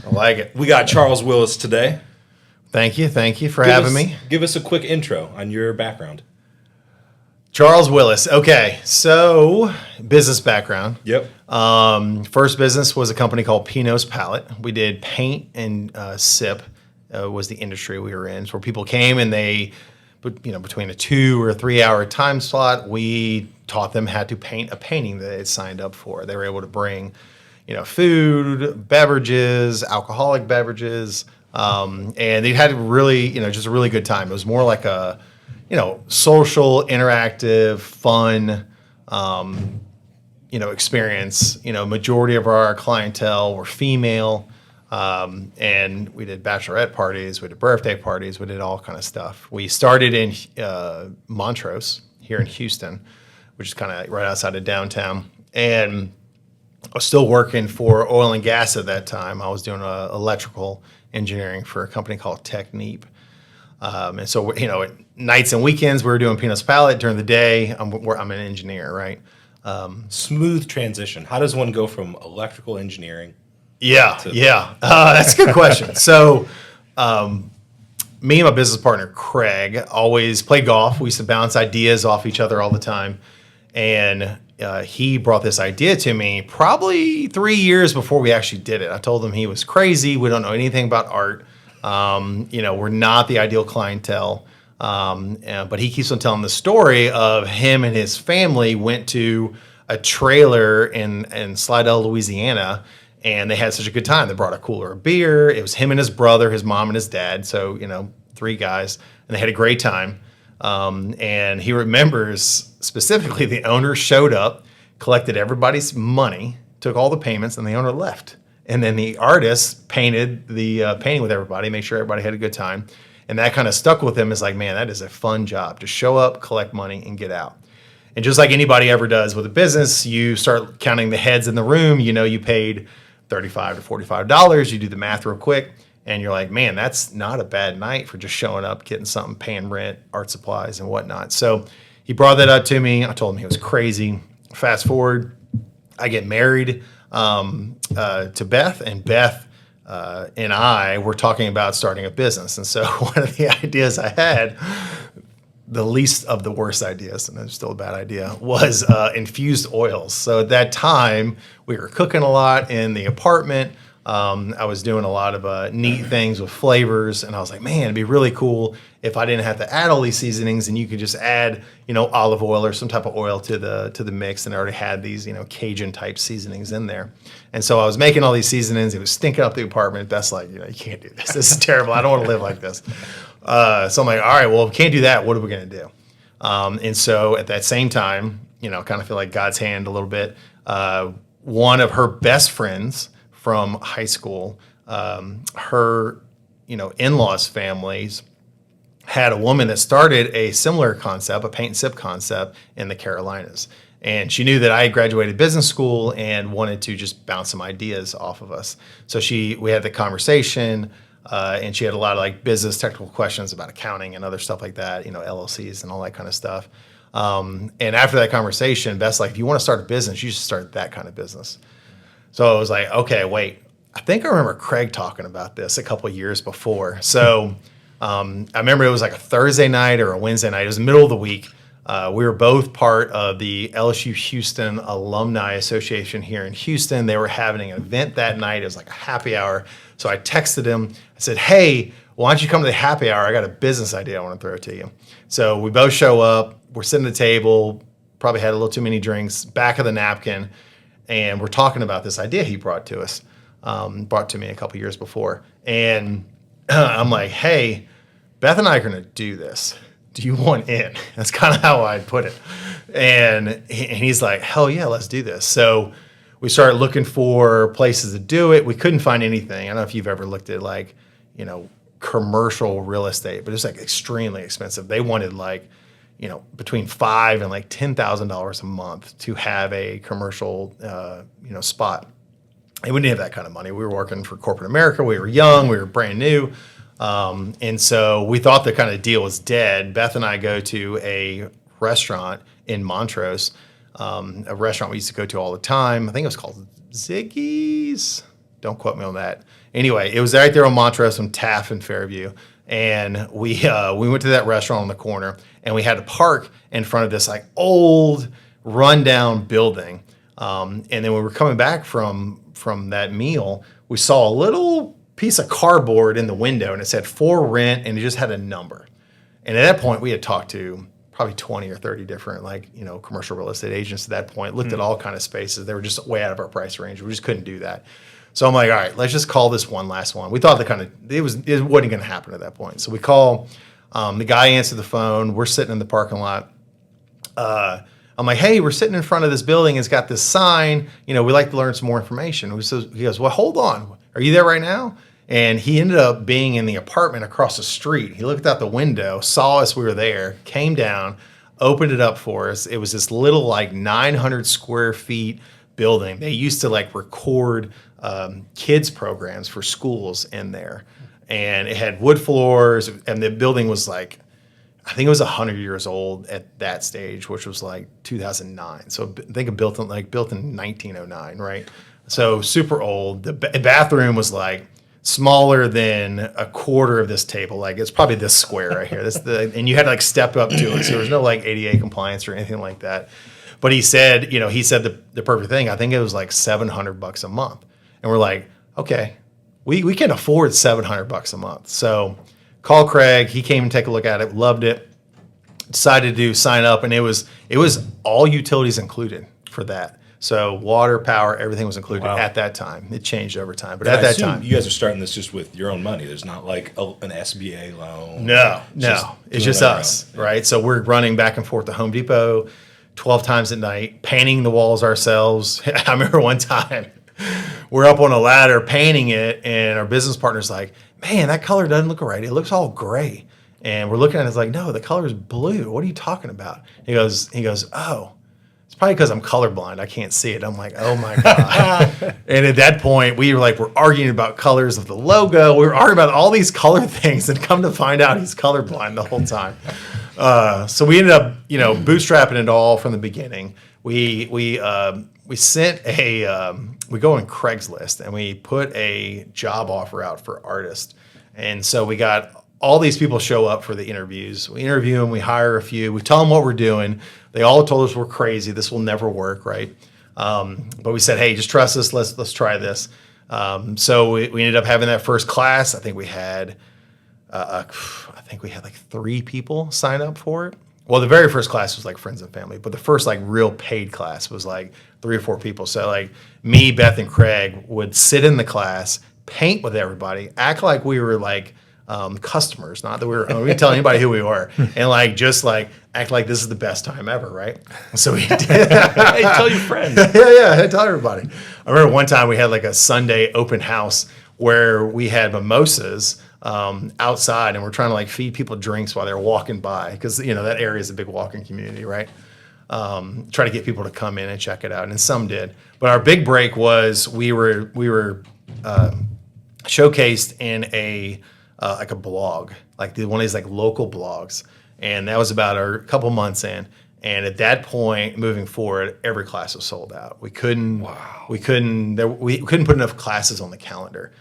I like it. We got Charles Willis today. Thank you for having me. Give us a quick intro on your background. Charles Willis. Okay, so business background. Yep. First business was a company called Pinot's Palette. We did paint and sip was the industry we were in. So where people came and they, between a 2 or 3 hour time slot, we taught them how to paint a painting that they had signed up for. They were able to bring, food, beverages, alcoholic beverages, and they had really, just a really good time. It was more like a, social, interactive, fun, experience. Majority of our clientele were female, and we did bachelorette parties, we did birthday parties, we did all kind of stuff. We started in Montrose here in Houston, which is kind of right outside of downtown, and I was still working for oil and gas at that time. I was doing electrical engineering for a company called Techneep. And so, at nights and weekends, we were doing Pinot's Palette. During the day, I'm an engineer, right? Smooth transition. How does one go from electrical engineering? Yeah. That's a good question. So, me and my business partner, Craig, always played golf. We used to bounce ideas off each other all the time. And he brought this idea to me probably 3 years before we actually did it. I told him he was crazy. We don't know anything about art. We're not the ideal clientele. But he keeps on telling the story of him and his family went to a trailer in Slidell, Louisiana, and they had such a good time. They brought a cooler of beer. It was him and his brother, his mom and his dad. So, 3 guys, and they had a great time. And he remembers specifically the owner showed up, collected everybody's money, took all the payments, and the owner left. And then the artist painted the painting with everybody, made sure everybody had a good time. And that kind of stuck with him. It's like, man, that is a fun job to show up, collect money, and get out. And just like anybody ever does with a business, you start counting the heads in the room. You paid $35 to $45. You do the math real quick. And you're like, man, that's not a bad night for just showing up, getting something, paying rent, art supplies, and whatnot. So he brought that up to me. I told him he was crazy. Fast forward, I get married to Beth, and Beth and I were talking about starting a business. And so one of the ideas I had, the least of the worst ideas, and it's still a bad idea, was infused oils. So at that time, we were cooking a lot in the apartment. I was doing a lot of neat things with flavors, and I was like, man, it'd be really cool if I didn't have to add all these seasonings, and you could just add, olive oil or some type of oil to the mix, and I already had these, Cajun type seasonings in there. And so I was making all these seasonings. It was stinking up the apartment. Beth's like, you can't do this. This is terrible. I don't want to live like this. So I'm like, all right, well, if we can't do that, what are we going to do? And so at that same time, kind of feel like God's hand a little bit. One of her best friends from high school, her, in-laws families had a woman that started a similar concept, a paint and sip concept in the Carolinas. And she knew that I had graduated business school and wanted to just bounce some ideas off of us. So we had the conversation, and she had a lot of business technical questions about accounting and other stuff like that, LLCs and all that kind of stuff. And after that conversation, Beth's like, if you want to start a business, you should start that kind of business. So I was like, okay, wait. I think I remember Craig talking about this a couple of years before. So I remember it was like a Thursday night or a Wednesday night. It was the middle of the week. We were both part of the LSU Houston Alumni Association here in Houston. They were having an event that night. It was like a happy hour. So I texted him. I said, hey, why don't you come to the happy hour? I got a business idea I want to throw to you. So we both show up. We're sitting at the table, probably had a little too many drinks, back of the napkin. And we're talking about this idea he brought to us, brought to me a couple years before. And I'm like, hey, Beth and I are going to do this. Do you want in? That's kind of how I put it. And he's like, hell yeah, let's do this. So we started looking for places to do it. We couldn't find anything. I don't know if you've ever looked at commercial real estate, but it's extremely expensive. They wanted between $5,000 and $10,000 a month to have a commercial, spot. And we didn't have that kind of money. We were working for corporate America. We were young. We were brand new. And so we thought the kind of deal was dead. Beth and I go to a restaurant in Montrose, a restaurant we used to go to all the time. I think it was called Ziggy's. Don't quote me on that. Anyway, it was right there on Montrose and Taft and Fairview. And we went to that restaurant on the corner, and we had to park in front of this like old rundown building. And then when we were coming back from that meal, we saw a little piece of cardboard in the window, and it said for rent, and it just had a number. And at that point, we had talked to probably 20 or 30 different commercial real estate agents at that point, looked at all kind of spaces. They were just way out of our price range. We just couldn't do that. So I'm like, all right, let's just call this one last one. We thought it wasn't going to happen at that point. So we call, the guy answered the phone. We're sitting in the parking lot. I'm like, hey, we're sitting in front of this building. It's got this sign. We'd like to learn some more information. He goes, well, hold on. Are you there right now? And he ended up being in the apartment across the street. He looked out the window, saw us, we were there, came down, opened it up for us. It was this little 900 square feet building. They used to record kids programs for schools in there. And it had wood floors, and the building was I think it was 100 years old at that stage, which was 2009. So think of built in 1909, right? So super old. The bathroom was smaller than a quarter of this table. It's probably this square right here. And you had to step up to it. So there was no ADA compliance or anything like that. But he said, the perfect thing. I think it was $700 a month. And we're like, okay, we can afford $700 a month. So call Craig. He came and take a look at it, loved it, decided to sign up. And it was all utilities included for that. So water, power, everything was included at that time. It changed over time, but And at that time, you guys are starting this just with your own money. There's not an SBA loan. No, it's just us, right? So we're running back and forth to Home Depot 12 times at night, painting the walls ourselves. I remember one time we're up on a ladder painting it, and our business partner's like, "Man, that color doesn't look right. It looks all gray." And we're looking at it, it's like, "No, the color is blue. What are you talking about?" He goes, "Oh. It's probably because I'm colorblind. I can't see it." I'm like, oh my God. And at that point, we're arguing about colors of the logo. We were arguing about all these color things, and come to find out he's colorblind the whole time. So we ended up, bootstrapping it all from the beginning. We sent we go on Craigslist, and we put a job offer out for artists. And so we got all these people show up for the interviews. We interview them, we hire a few, we tell them what we're doing. They all told us we're crazy. This will never work, right? But we said, hey, just trust us. Let's try this. So we ended up having that first class. I think we had 3 people sign up for it. Well, the very first class was friends and family, but the first real paid class was 3 or 4 people. So me, Beth, and Craig would sit in the class, paint with everybody, act like we were customers, not that we didn't tell anybody who we were, and just act like this is the best time ever, right? So we did. Hey, tell your friends. yeah, tell everybody. I remember one time we had a Sunday open house where we had mimosas outside, and we're trying to feed people drinks while they're walking by, because that area is a big walking community, right? Try to get people to come in and check it out, and some did. But our big break was we were showcased in a blog, one of these local blogs, and that was about a couple months in. And at that point, moving forward, every class was sold out. We couldn't put enough classes on the calendar.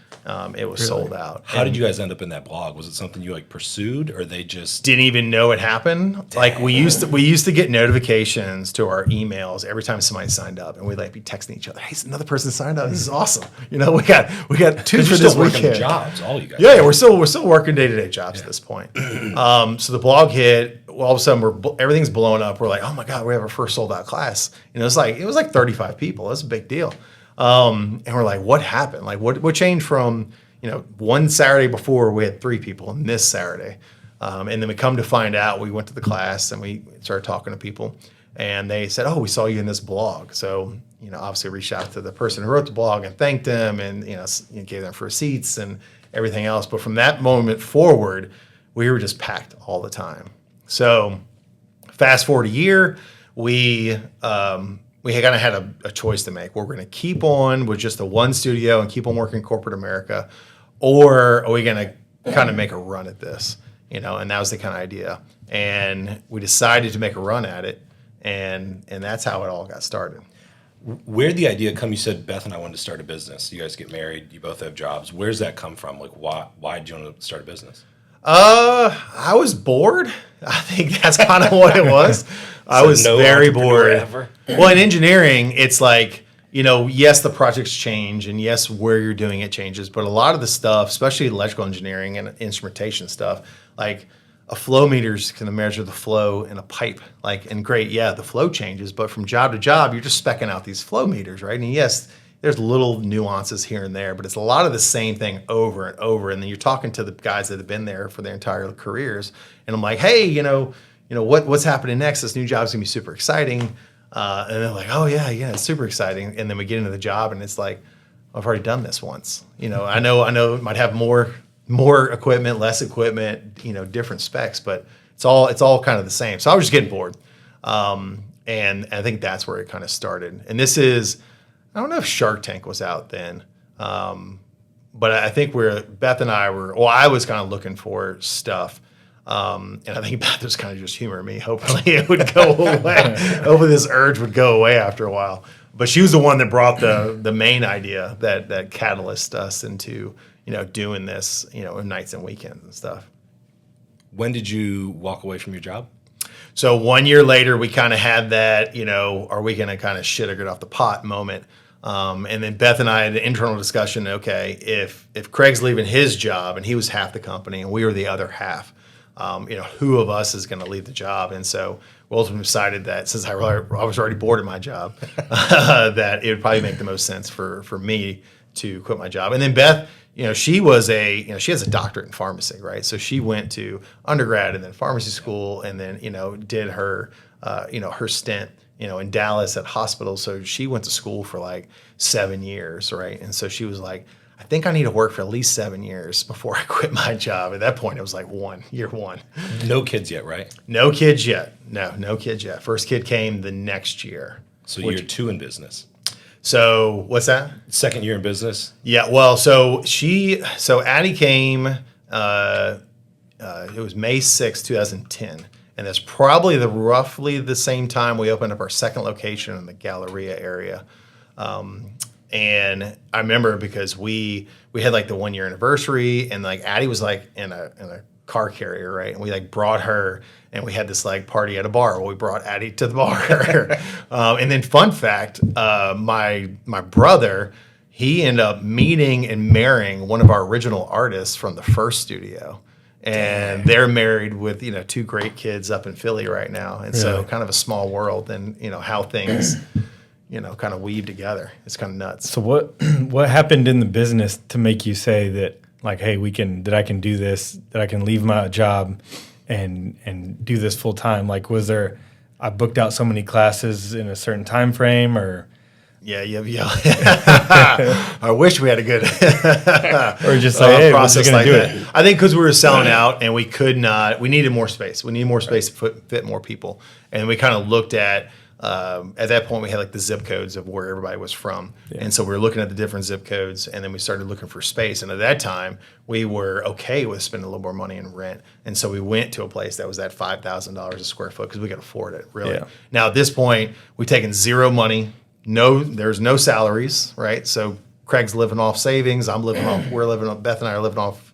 It was sold out. How did you guys end up in that blog? Was it something you pursued, or they just didn't even know it happened? We used to get notifications to our emails every time somebody signed up, and we'd be texting each other, "Hey, another person signed up. This is awesome. We got 2 for this weekend." Jobs, all you guys. Yeah, we're still working day-to-day jobs at this point. So the blog hit. All of a sudden, everything's blowing up. We're like, "Oh my God, we have our first sold-out class." It was 35 people. That's a big deal. And we're like, what happened? What changed from, one Saturday before we had 3 people, and this Saturday? And then we come to find out, we went to the class and we started talking to people, and they said, "Oh, we saw you in this blog." So, obviously reached out to the person who wrote the blog and thanked them, and, gave them receipts and everything else. But from that moment forward, we were just packed all the time. So fast forward a year, we kind of had a choice to make. We're going to keep on with just the one studio and keep on working corporate America, or are we going to kind of make a run at this? And that was the kind of idea. And we decided to make a run at it, and that's how it all got started. Where'd the idea come? You said Beth and I wanted to start a business. You guys get married. You both have jobs. Where's that come from? Like, why did you want to start a business? I was bored. I think that's kind of what it was. I was very bored. Ever? Well, in engineering, it's like, yes, the projects change, and yes, where you're doing it changes, but a lot of the stuff, especially electrical engineering and instrumentation stuff, like a flow meter's going to measure the flow in a pipe. And great, yeah, the flow changes, but from job to job, you're just speccing out these flow meters, right? And yes, there's little nuances here and there, but it's a lot of the same thing over and over. And then you're talking to the guys that have been there for their entire careers, and I'm like, hey, what's happening next? This new job's gonna be super exciting. And they're like, oh yeah, it's super exciting. And then we get into the job, and it's like, I've already done this once. I know it might have more equipment, less equipment, different specs, but it's all kind of the same. So I was just getting bored. And I think that's where it kind of started. And this is, I don't know if Shark Tank was out then, but I think Beth and I I was kind of looking for stuff. And I think Beth was kind of just humoring me. Hopefully it would go away. Hopefully this urge would go away after a while. But she was the one that brought the main idea that catalyzed us into, doing this, nights and weekends and stuff. When did you walk away from your job? So 1 year later, we kind of had that, are we going to kind of shit or get off the pot moment? And then Beth and I had an internal discussion. Okay, if Craig's leaving his job and he was half the company and we were the other half, who of us is going to leave the job? And so we ultimately decided that since I was already bored at my job, that it would probably make the most sense for me to quit my job. And then Beth, she has a doctorate in pharmacy, right? So she went to undergrad and then pharmacy school, and then did her her stint in Dallas at hospitals. So she went to school for like 7 years, right? And so she was like, I think I need to work for at least 7 years before I quit my job. At that point, it was like year one. No kids yet, right? No kids yet. No kids yet. First kid came the next year. So year 2 in business. So what's that? Second year in business. Yeah. Well, so Addie came, it was May 6, 2010. And that's probably roughly the same time we opened up our second location in the Galleria area. And I remember because we had like the 1 year anniversary, and like Addie was like in a car carrier, right? And we like brought her, and we had this like party at a bar. Well, we brought Addie to the bar. And then fun fact, my brother, he ended up meeting and marrying one of our original artists from the first studio. And they're married with, 2 great kids up in Philly right now. And so kind of a small world, and, how things, kind of weave together. It's kind of nuts. So what happened in the business to make you say that, like, hey, that I can do this, that I can leave my job and do this full time? Like, was there, I booked out so many classes in a certain time frame, or? Yeah. I wish we had a good or just like, hey, process like that. It? I think because we were selling out and we needed more space. We needed more space to fit more people. And we kind of looked at that point, we had like the zip codes of where everybody was from. Yeah. And so we were looking at the different zip codes, and then we started looking for space. And at that time, we were okay with spending a little more money in rent. And so we went to a place that was at $5,000 a square foot because we could afford it, really. Yeah. Now, at this point, we've taken zero money. There's no salaries, right? So Craig's living off savings. Beth and I are living off,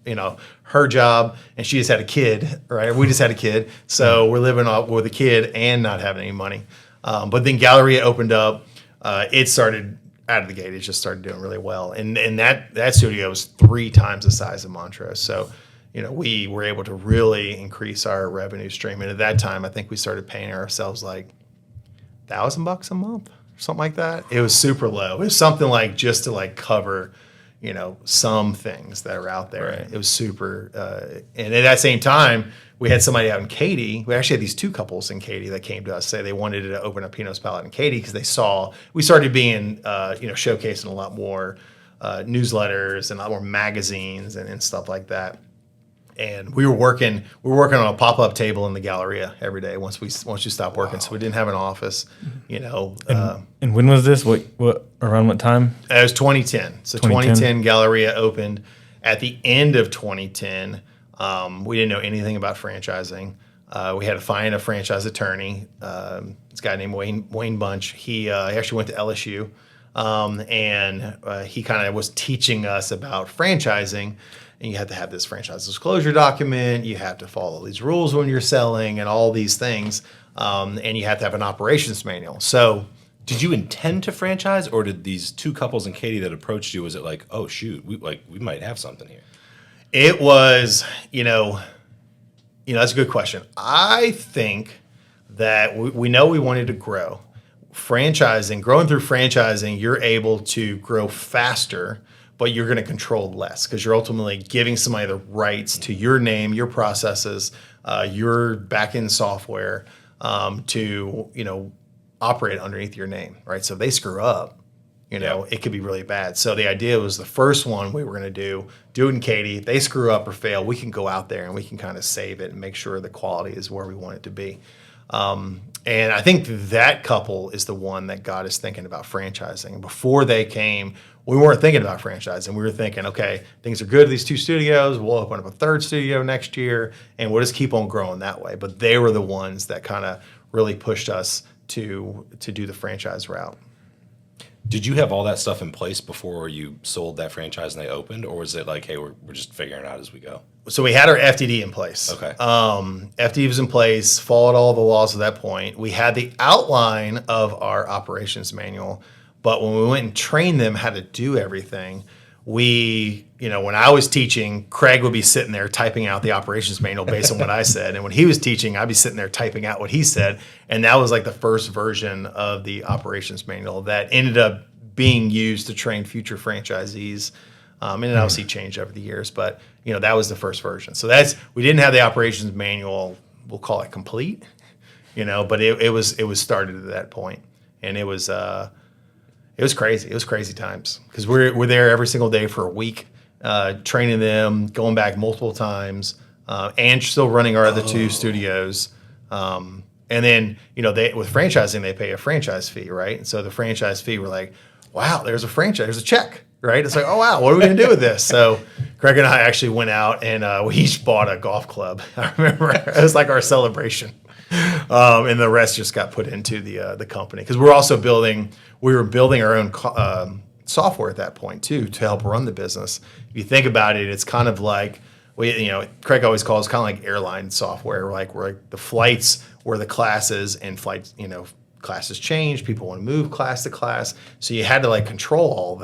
her job, and she just had a kid, right? We just had a kid. So we're living off with a kid and not having any money. But then Galleria opened up. It started out of the gate. It just started doing really well. And that studio was 3 times the size of Montrose. So, we were able to really increase our revenue stream. And at that time, I think we started paying ourselves like $1,000 a month. Something like that. It was super low. It was something like just to like cover, some things that are out there. Right. It was super. And at that same time, we had somebody out in Katy. We actually had these 2 couples in Katy that came to us, say they wanted to open a Pinot's Palette in Katy because they saw we started being, showcasing a lot more newsletters and a lot more magazines and stuff like that. And we were working on a pop-up table in the Galleria every day once you stopped working. Wow. So we didn't have an office, And when was this? What around what time? It was 2010. So 2010 Galleria opened. At the end of 2010, we didn't know anything about franchising. We had to find a franchise attorney. This guy named Wayne Bunch. He actually went to LSU, and he kind of was teaching us about franchising. And you have to have this franchise disclosure document. You have to follow these rules when you're selling, and all these things. And you have to have an operations manual. So, did you intend to franchise, or did these two couples and Katie that approached you, was it like, oh shoot, we might have something here? it was, that's a good question. I think that we know we wanted to grow. Growing through franchising, you're able to grow faster, but you're going to control less because you're ultimately giving somebody the rights to your name, your processes, your back-end software to, operate underneath your name, right? So if they screw up, it could be really bad. So the idea was the first one we were going to do it in Katy. If they screw up or fail, we can go out there and we can kind of save it and make sure the quality is where we want it to be. And I think that couple is the one that got us thinking about franchising. Before they came, we weren't thinking about franchising. We were thinking, okay, things are good at these two studios. We'll open up a third studio next year, and we'll just keep on growing that way. But they were the ones that kind of really pushed us to do the franchise route. Did you have all that stuff in place before you sold that franchise and they opened, or was it like, hey, we're just figuring it out as we go? So we had our FDD in place. Okay. FDD was in place, followed all the laws at that point. We had the outline of our operations manual, but when we went and trained them how to do everything, when I was teaching, Craig would be sitting there typing out the operations manual based on what I said. And when he was teaching, I'd be sitting there typing out what he said. And that was like the first version of the operations manual that ended up being used to train future franchisees. And it obviously changed over the years, but that was the first version. So we didn't have the operations manual, we'll call it complete, but it was started at that point. And it was crazy. It was crazy times because we're there every single day for a week, training them, going back multiple times, and still running our other two studios. And then, with franchising, they pay a franchise fee, right? And so the franchise fee, we're like, wow, there's a check, right? It's like, oh, wow, what are we going to do with this? So Craig and I actually went out and we each bought a golf club. I remember it was like our celebration. And the rest just got put into the company because we were building our own software at that point too to help run the business. If you think about it, it's kind of like Craig always calls kind of like airline software, where the flights were the classes and flights, classes change. People want to move class to class, so you had to control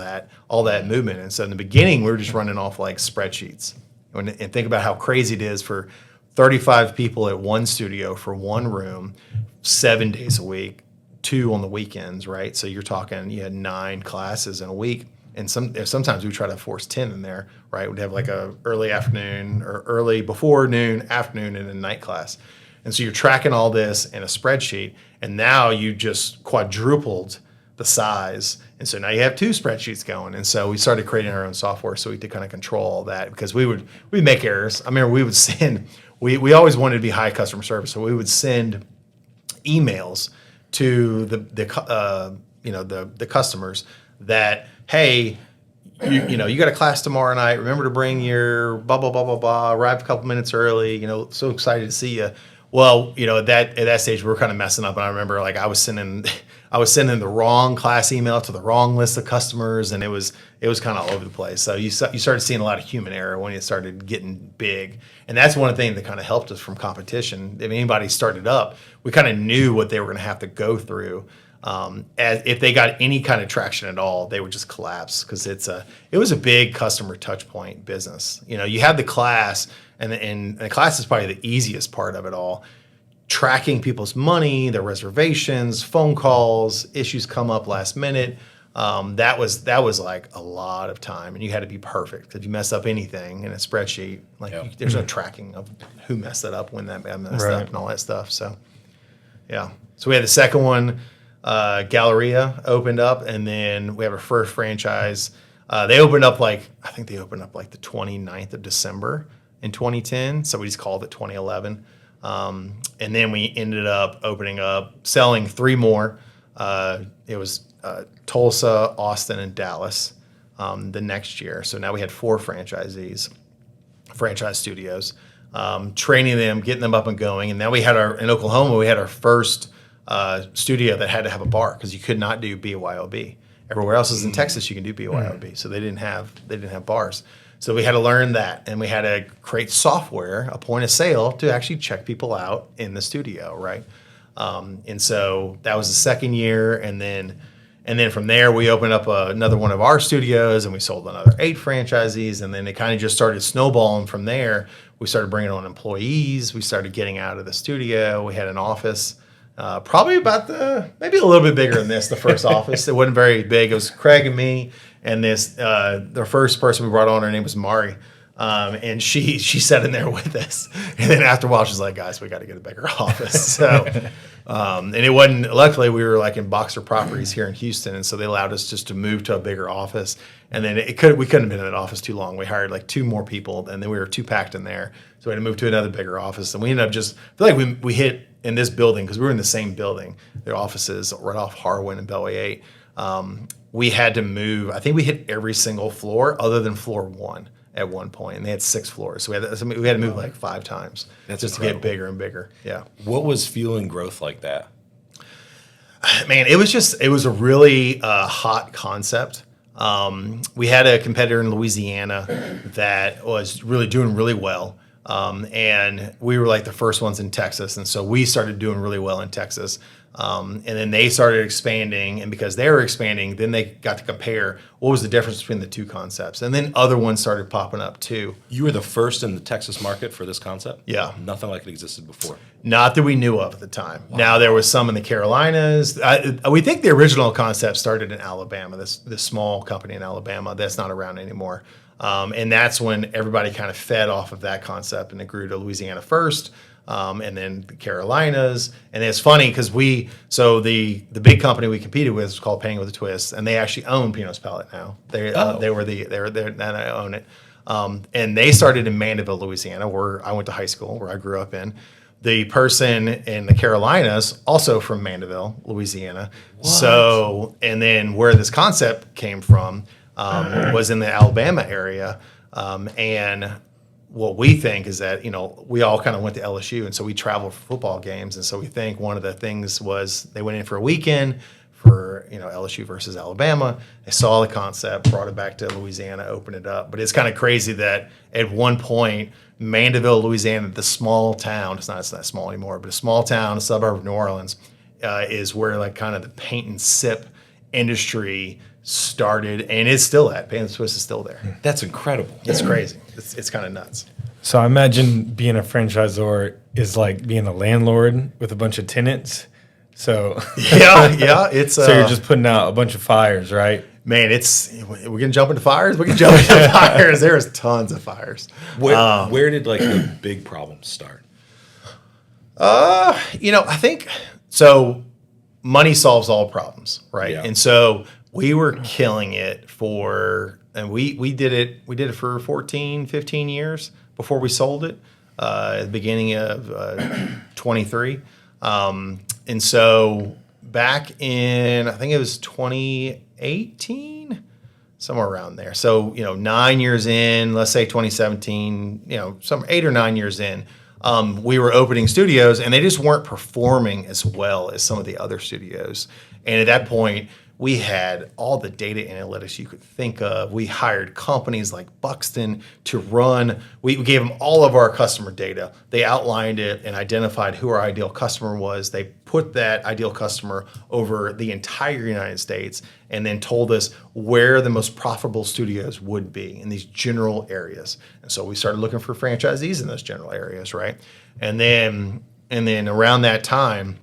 all that movement. And so in the beginning, we were just running off spreadsheets, and think about how crazy it is for 35 people at one studio for one room, 7 days a week, 2 on the weekends, right? So you're talking, you had 9 classes in a week. And sometimes we try to force 10 in there, right? We'd have a early afternoon or early before noon, afternoon, and a night class. And so you're tracking all this in a spreadsheet, and now you just quadrupled the size. And so now you have 2 spreadsheets going. And so we started creating our own software so we could kind of control all that because we'd make errors. I remember we would send, we always wanted to be high customer service. So we would send emails to the customers that, hey, you got a class tomorrow night. Remember to bring your blah, blah, blah, blah, blah. Arrive a couple minutes early. So excited to see you. Well, at that stage, we were kind of messing up. And I remember I was sending the wrong class email to the wrong list of customers. And it was kind of all over the place. So you started seeing a lot of human error when it started getting big. And that's one of the things that kind of helped us from competition. If anybody started up, we kind of knew what they were going to have to go through. As if they got any kind of traction at all, they would just collapse because it was a big customer touch point business. You had the class, and the class is probably the easiest part of it all. Tracking people's money, their reservations, phone calls, issues come up last minute. That was a lot of time, and you had to be perfect. If you mess up anything in a spreadsheet, there's no tracking of who messed it up, when that messed up, and all that stuff. So, yeah. So we had the second one. Galleria opened up, and then we have our first franchise. They opened up I think they opened up the 29th of December in 2010. So we just called it 2011. And then we ended up selling 3 more. It was Tulsa, Austin, and Dallas the next year. So now we had 4 franchise studios. training them, getting them up and going. And now in Oklahoma, we had our first studio that had to have a bar because you could not do BYOB. Everywhere else is in Texas, you can do BYOB. So they didn't have bars. So we had to learn that, and we had to create software, a point of sale, to actually check people out in the studio, right? And so that was the second year, and then from there we opened up another one of our studios, and we sold another 8 franchisees, and then it kind of just started snowballing from there. We started bringing on employees. We started getting out of the studio. We had an office, probably maybe a little bit bigger than this. The first office, it wasn't very big. It was Craig and me. And the first person we brought on, her name was Mari, and she sat in there with us. And then after a while, she's like, "Guys, we got to get a bigger office." So, and it wasn't. Luckily, we were like in Boxer Properties here in Houston, and so they allowed us just to move to a bigger office. And then we couldn't have been in that office too long. We hired like 2 more people, and then we were too packed in there, so we had to move to another bigger office. And we ended up I feel like we hit in this building because we were in the same building. Their offices right off Harwin and Beltway 8. We had to move. I think we hit every single floor other than floor 1 at one point, and they had 6 floors. So we had to move like 5 times. That's just incredible. To get bigger and bigger. Yeah. What was fueling growth like that? Man, it was a really hot concept. We had a competitor in Louisiana that was really doing really well. And we were like the first ones in Texas. And so we started doing really well in Texas. And then they started expanding, and because they were expanding, then they got to compare what was the difference between the 2 concepts. And then other ones started popping up too. You were the first in the Texas market for this concept? Yeah. Nothing like it existed before? Not that we knew of at the time. Wow. Now, there was some in the Carolinas. We think the original concept started in Alabama, this small company in Alabama that's not around anymore. And that's when everybody kind of fed off of that concept, and it grew to Louisiana first. And then the Carolinas, and it's funny because the big company we competed with was called Painting with a Twist, and they actually own Pinot's Palette now. They own it, and they started in Mandeville, Louisiana, where I went to high school, where I grew up in. The person in the Carolinas, also from Mandeville, Louisiana. What? So, and then where this concept came from was in the Alabama area, and what we think is that, we all kind of went to LSU, and so we traveled for football games. And so we think one of the things was they went in for a weekend for, LSU versus Alabama. They saw the concept, brought it back to Louisiana, opened it up. But it's kind of crazy that at one point, Mandeville, Louisiana, the small town, it's not small anymore, but a small town, a suburb of New Orleans, is where like kind of the paint and sip industry started, and it's still at. Paint and Twist is still there. That's incredible. It's crazy. It's kind of nuts. So I imagine being a franchisor is like being a landlord with a bunch of tenants. So yeah, it's so you're just putting out a bunch of fires, right? Man, we're gonna jump into fires. We can jump into fires. There's tons of fires. Where did like the big problems start? I think so. Money solves all problems, right? Yeah. And so we were killing it and we did it for 14, 15 years before we sold it at the beginning of 23. And so back in, I think it was 2018, somewhere around there. So, 9 years in, let's say 2017, some 8 or 9 years in, we were opening studios, and they just weren't performing as well as some of the other studios. And at that point, we had all the data analytics you could think of. We hired companies like Buxton to run. We gave them all of our customer data. They outlined it and identified who our ideal customer was. They put that ideal customer over the entire United States and then told us where the most profitable studios would be in these general areas. And so we started looking for franchisees in those general areas, right? And then around that time,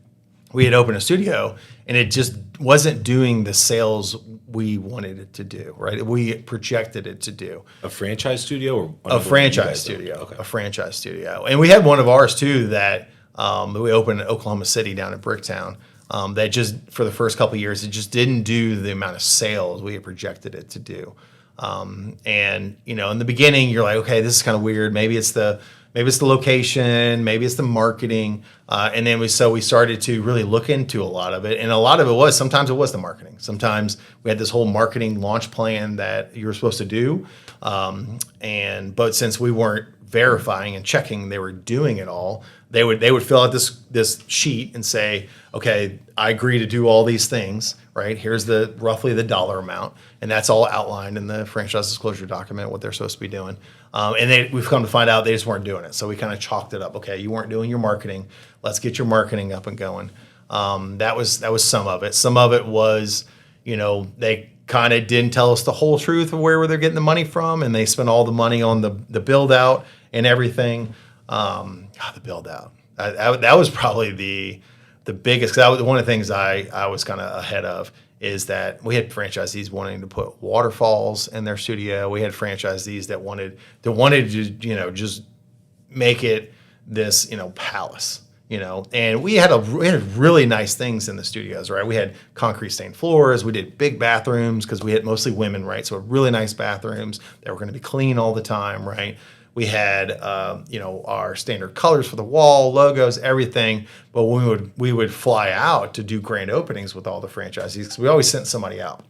we had opened a studio, and it just wasn't doing the sales we wanted it to do, right? We projected it to do. A franchise studio or a franchise studio? Okay. A franchise studio. And we had one of ours too that we opened in Oklahoma City down in Bricktown. That just for the first couple of years, it just didn't do the amount of sales we had projected it to do. And in the beginning, you're like, okay, this is kind of weird. Maybe it's the location, maybe it's the marketing, and then we started to really look into a lot of it, and a lot of it sometimes it was the marketing. Sometimes we had this whole marketing launch plan that you were supposed to do, but since we weren't verifying and checking they were doing it all, they would fill out this sheet and say, okay, I agree to do all these things, right? Here's roughly the dollar amount, and that's all outlined in the franchise disclosure document, what they're supposed to be doing. And we've come to find out they just weren't doing it. So we kind of chalked it up. Okay, you weren't doing your marketing. Let's get your marketing up and going. That was some of it. Some of it was, they kind of didn't tell us the whole truth of where they're getting the money from, and they spent all the money on the build out and everything. The build out. That was probably the biggest. That was one of the things I was kind of ahead of, is that we had franchisees wanting to put waterfalls in their studio. We had franchisees that wanted to just make it this palace. And we had really nice things in the studios, right? We had concrete stained floors. We did big bathrooms because we had mostly women, right? So really nice bathrooms that were going to be clean all the time, right? We had, our standard colors for the wall, logos, everything. But we would fly out to do grand openings with all the franchisees, because we always sent somebody out.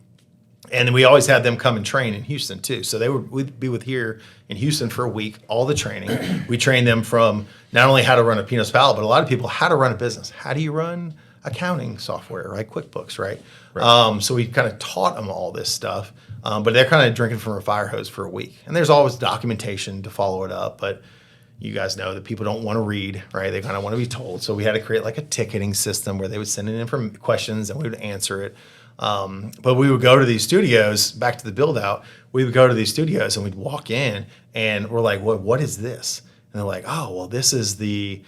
And then we always had them come and train in Houston too. So we'd be here in Houston for a week, all the training. We trained them from not only how to run a Pinot Palette, but a lot of people how to run a business. How do you run accounting software, right? QuickBooks, right? So we kind of taught them all this stuff. But they're kind of drinking from a fire hose for a week. And there's always documentation to follow it up. But you guys know that people don't want to read, right? They kind of want to be told. So we had to create like a ticketing system where they would send in questions and we would answer it. But we would go to these studios, back to the build out, we would go to these studios and we'd walk in and we're like, what is this? And they're like, oh, well, this is the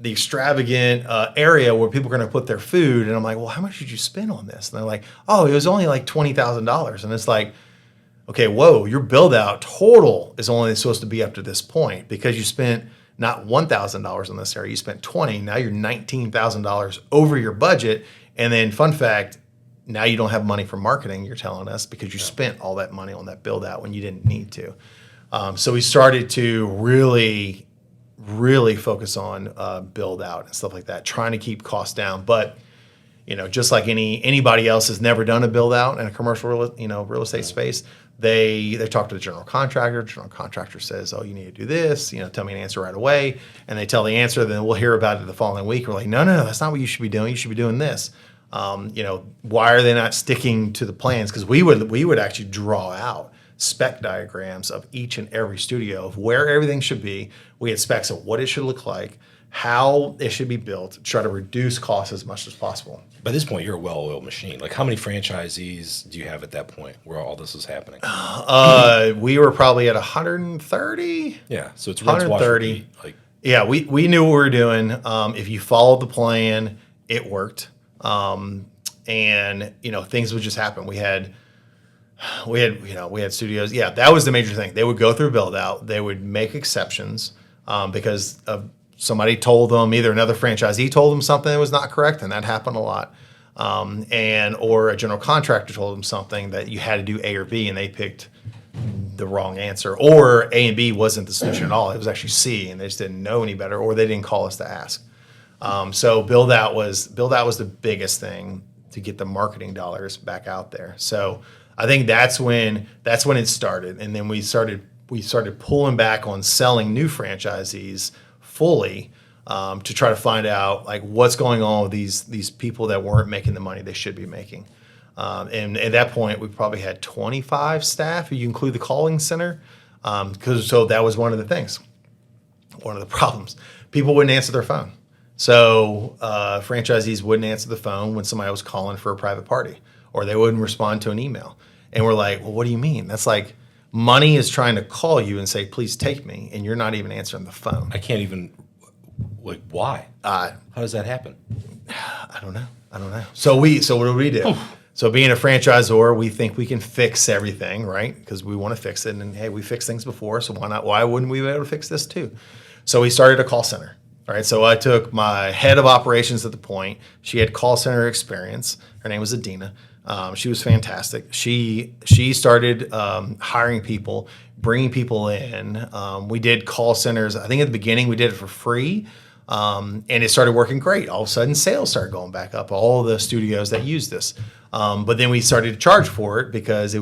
extravagant area where people are going to put their food. And I'm like, well, how much did you spend on this? And they're like, oh, it was only like $20,000. And it's like, okay, whoa, your build out total is only supposed to be up to this point, because you spent not $1,000 on this area, you spent $20,000. Now you're $19,000 over your budget. And then fun fact, now you don't have money for marketing, you're telling us, because you spent all that money on that build out when you didn't need to. So we started to really focus on build out and stuff like that, trying to keep costs down. But just like anybody else has never done a build out in a commercial real estate space, they talk to the general contractor. The general contractor says, oh, you need to do this, tell me an answer right away. And they tell the answer, then we'll hear about it the following week. We're like, no, that's not what you should be doing. You should be doing this. Why are they not sticking to the plans? Because we would actually draw out spec diagrams of each and every studio of where everything should be. We had specs of what it should look like, how it should be built, to try to reduce costs as much as possible. By this point, you're a well-oiled machine. Like, how many franchisees do you have at that point where all this is happening? We were probably at 130. Yeah, so it's 130. Yeah, we knew what we were doing. If you followed the plan, it worked. And things would just happen. We had studios. Yeah, that was the major thing. They would go through build out. They would make exceptions because somebody told them, either another franchisee told them something that was not correct, and that happened a lot. Or a general contractor told them something that you had to do A or B, and they picked the wrong answer. Or A and B wasn't the solution at all. It was actually C, and they just didn't know any better, or they didn't call us to ask. So build out was the biggest thing to get the marketing dollars back out there. So I think that's when it started, and then we started pulling back on selling new franchisees fully to try to find out like what's going on with these people that weren't making the money they should be making. And at that point, we probably had 25 staff, if you include the calling center, so that was one of the things, one of the problems. People wouldn't answer their phone. So franchisees wouldn't answer the phone when somebody was calling for a private party, or they wouldn't respond to an email. And we're like, well, what do you mean? That's like money is trying to call you and say, please take me, and you're not even answering the phone. I can't even, why? How does that happen? I don't know. So what do we do? So being a franchisor, we think we can fix everything, right? Because we want to fix it. And hey, we fixed things before, so why not? Why wouldn't we be able to fix this too? So we started a call center. All right, so I took my head of operations at the point. She had call center experience. Her name was Adina. She was fantastic. She started hiring people, bringing people in. We did call centers. I think at the beginning we did it for free, and it started working great. All of a sudden, sales started going back up. All the studios that used this, but then we started to charge for it because it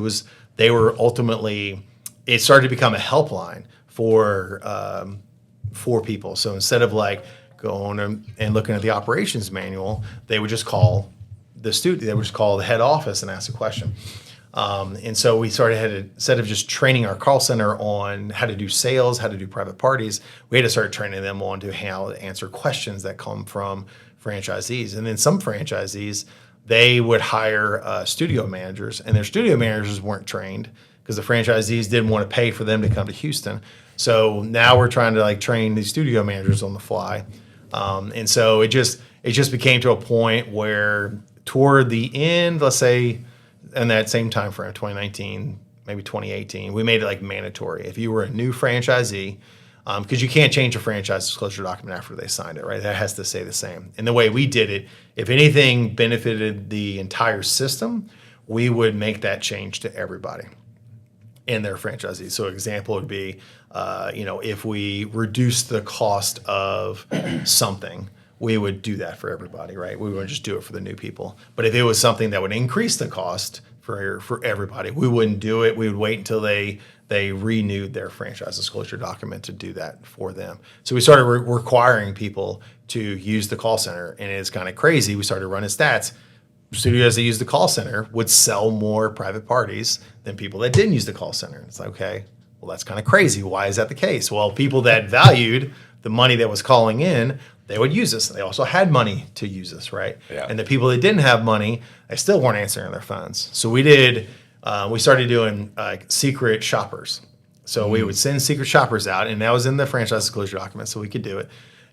started to become a helpline for people. So instead of like going and looking at the operations manual, they would just call the studio. They would just call the head office and ask a question. And so we instead of just training our call center on how to do sales, how to do private parties, we had to start training them on to how to answer questions that come from franchisees. And then some franchisees, they would hire studio managers, and their studio managers weren't trained because the franchisees didn't want to pay for them to come to Houston. So now we're trying to like train these studio managers on the fly. And so it just became to a point where toward the end, let's say in that same time frame, 2019, maybe 2018, we made it like mandatory. If you were a new franchisee, because you can't change a franchise disclosure document after they signed it, right? That has to stay the same. And the way we did it, if anything benefited the entire system, we would make that change to everybody in their franchisees. So an example would be, if we reduce the cost of something, we would do that for everybody, right? We wouldn't just do it for the new people. But if it was something that would increase the cost for everybody, we wouldn't do it. We would wait until they renewed their franchise disclosure document to do that for them. So we started requiring people to use the call center, and it's kind of crazy. We started running stats. Studios that use the call center would sell more private parties than people that didn't use the call center. It's like, okay, well, that's kind of crazy. Why is that the case? Well, people that valued the money that was calling in, they would use this. They also had money to use this, right? Yeah. And the people that didn't have money, they still weren't answering their phones. So we started doing secret shoppers. So we would send secret shoppers out, and that was in the franchise disclosure document, so we could do it.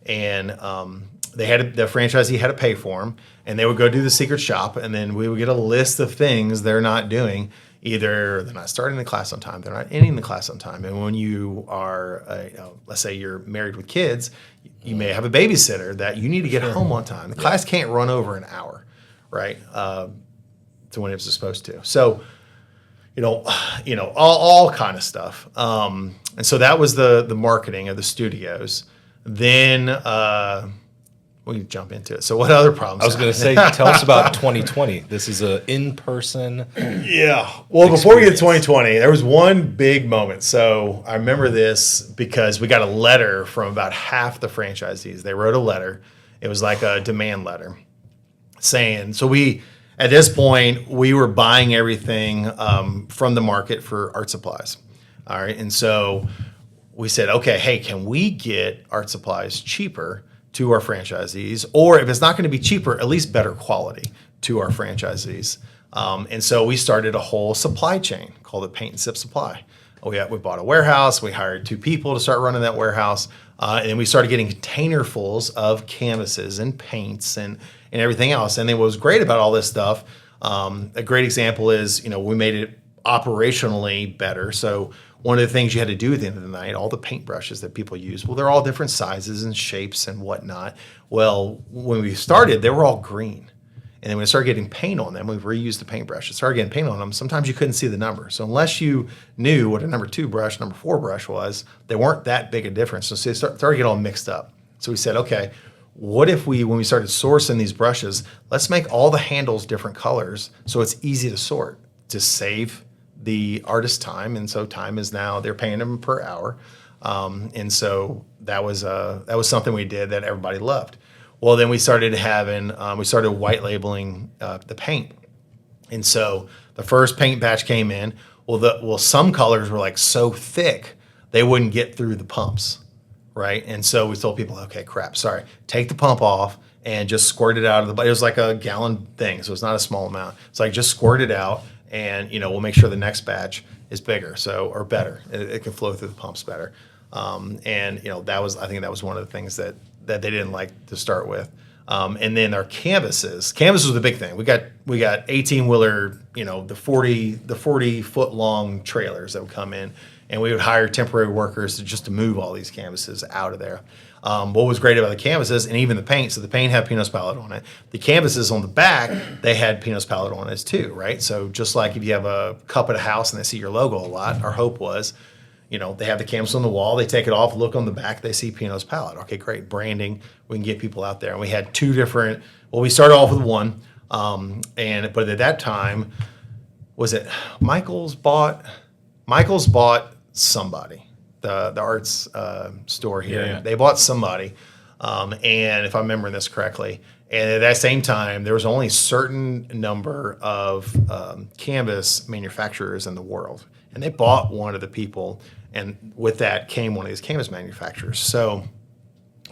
And the franchisee had to pay for them, and they would go do the secret shop, and then we would get a list of things they're not doing. Either they're not starting the class on time, they're not ending the class on time. And when you are, let's say you're married with kids, you may have a babysitter that you need to get home on time. The class can't run over an hour, right? To when it was supposed to. So, all kind of stuff. And so that was the marketing of the studios. Then we can jump into it. So what other problems? I was going to say, tell us about 2020. This is an in-person. Yeah. Well, before we get to 2020, there was one big moment. So I remember this because we got a letter from about half the franchisees. They wrote a letter. It was like a demand letter saying, at this point, we were buying everything from the market for art supplies. All right. And so we said, okay, hey, can we get art supplies cheaper to our franchisees? Or if it's not going to be cheaper, at least better quality to our franchisees. And so we started a whole supply chain called the Paint and Sip Supply. We bought a warehouse. We hired 2 people to start running that warehouse. And then we started getting containerfuls of canvases and paints and everything else. And then what was great about all this stuff, a great example is, we made it operationally better. So one of the things you had to do at the end of the night, all the paintbrushes that people use, well, they're all different sizes and shapes and whatnot. Well, when we started, they were all green. And then when we started getting paint on them, we reused the paintbrushes, started getting paint on them. Sometimes you couldn't see the number. So unless you knew what a number 2 brush, number 4 brush was, they weren't that big a difference. So they started to get all mixed up. So we said, okay, what if when we started sourcing these brushes, let's make all the handles different colors so it's easy to sort to save the artist time. And so time is now, they're paying them per hour. And so that was something we did that everybody loved. Well, then we started white labeling the paint. And so the first paint batch came in. Well, some colors were like so thick, they wouldn't get through the pumps, right? And so we told people, okay, take the pump off and just squirt it out of it was like a gallon thing, so it's not a small amount. It's like just squirt it out, and we'll make sure the next batch is bigger, or better. It can flow through the pumps better. And I think that was one of the things that they didn't like to start with. And then our canvases. Canvases was the big thing. We got 18-wheeler, the 40-foot long trailers that would come in, and we would hire temporary workers to move all these canvases out of there. What was great about the canvases, and even the paint, so the paint had Pinot's palette on it. The canvases on the back, they had Pinot's palette on it too, right? So just like if you have a cup at a house and they see your logo a lot, our hope was, they have the canvas on the wall, they take it off, look on the back, they see Pinot's palette. Okay, great, branding, we can get people out there. And we had 2 different, we started off with one, but at that time, was it Michael's bought somebody. the arts store here. Yeah. They bought somebody, and if I'm remembering this correctly, and at that same time, there was only a certain number of canvas manufacturers in the world, and they bought one of the people, and with that came one of these canvas manufacturers. So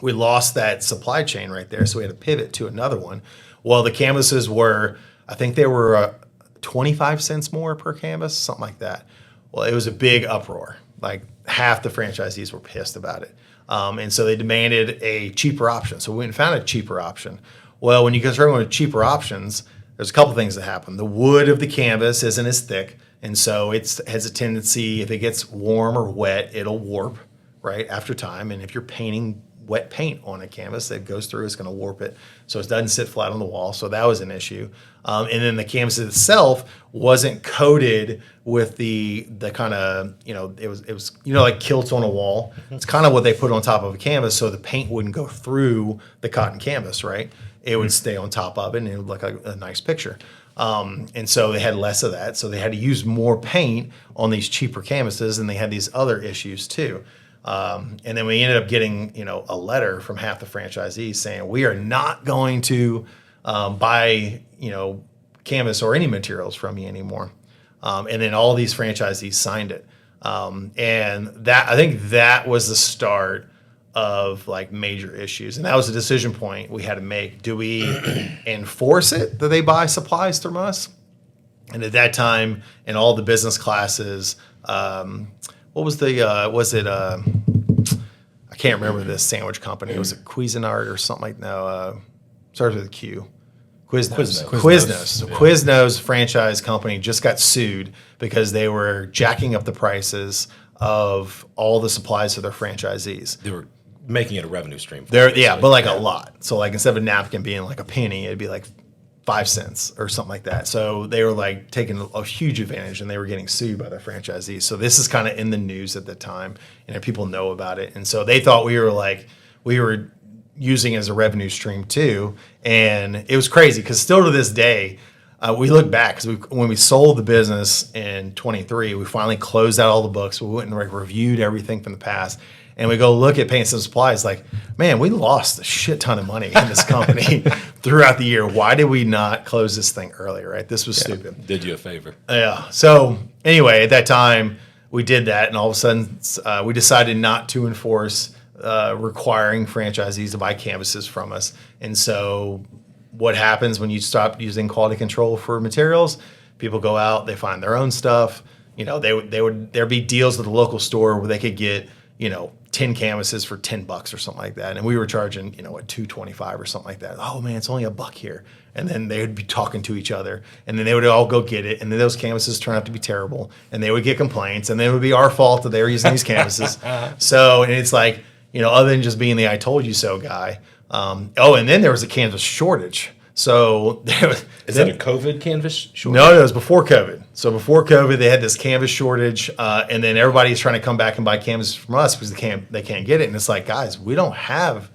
we lost that supply chain right there, so we had to pivot to another one. Well, the canvases were, I think they were 25 cents more per canvas, something like that. Well, it was a big uproar. Like half the franchisees were pissed about it. And so they demanded a cheaper option. So we went and found a cheaper option. Well, when you go through with cheaper options, there's a couple things that happen. The wood of the canvas isn't as thick, and so it has a tendency, if it gets warm or wet, it'll warp, right, after time. And if you're painting wet paint on a canvas that goes through, it's going to warp it. So it doesn't sit flat on the wall. So that was an issue. And then the canvas itself wasn't coated with the kind of, it was like kilts on a wall. It's kind of what they put on top of a canvas so the paint wouldn't go through the cotton canvas, right? It would stay on top of it and it would look like a nice picture. And so they had less of that. So they had to use more paint on these cheaper canvases, and they had these other issues too. And then we ended up getting, a letter from half the franchisees saying, we are not going to buy, canvas or any materials from you anymore. And then all these franchisees signed it. And that, I think that was the start of like major issues. And that was a decision point we had to make. Do we enforce it that they buy supplies from us? And at that time, in all the business classes, what was I can't remember this sandwich company. Was it Cuisinart or something like starts with a Q. Quiznos. So Quiznos franchise company just got sued because they were jacking up the prices of all the supplies to their franchisees. They were making it a revenue stream. But like a lot. So like instead of a napkin being like a penny, it'd be like 5 cents or something like that. So they were like taking a huge advantage, and they were getting sued by their franchisees. So this is kind of in the news at the time, and people know about it. And so they thought we were using it as a revenue stream too. And it was crazy because still to this day, we look back because when we sold the business in 23, we finally closed out all the books. We went and reviewed everything from the past. And we go look at paints and supplies like, man, we lost a shit ton of money in this company throughout the year. Why did we not close this thing earlier, right? This was stupid. Did you a favor. Yeah. So anyway, at that time, we did that. And all of a sudden, we decided not to enforce requiring franchisees to buy canvases from us. And so what happens when you stop using quality control for materials? People go out, they find their own stuff. There'd be deals at the local store where they could get, 10 canvases for $10 or something like that. And we were charging, $2.25 or something like that. Oh man, it's only $1 here. And then they would be talking to each other, and then they would all go get it. And then those canvases turn out to be terrible, and they would get complaints, and then it would be our fault that they were using these canvases. So, and it's like, other than just being the I told you so guy. And then there was a canvas shortage. So is that a COVID canvas shortage? No, it was before COVID. So before COVID, they had this canvas shortage, and then everybody's trying to come back and buy canvas from us because they can't get it. And it's like, guys, we don't have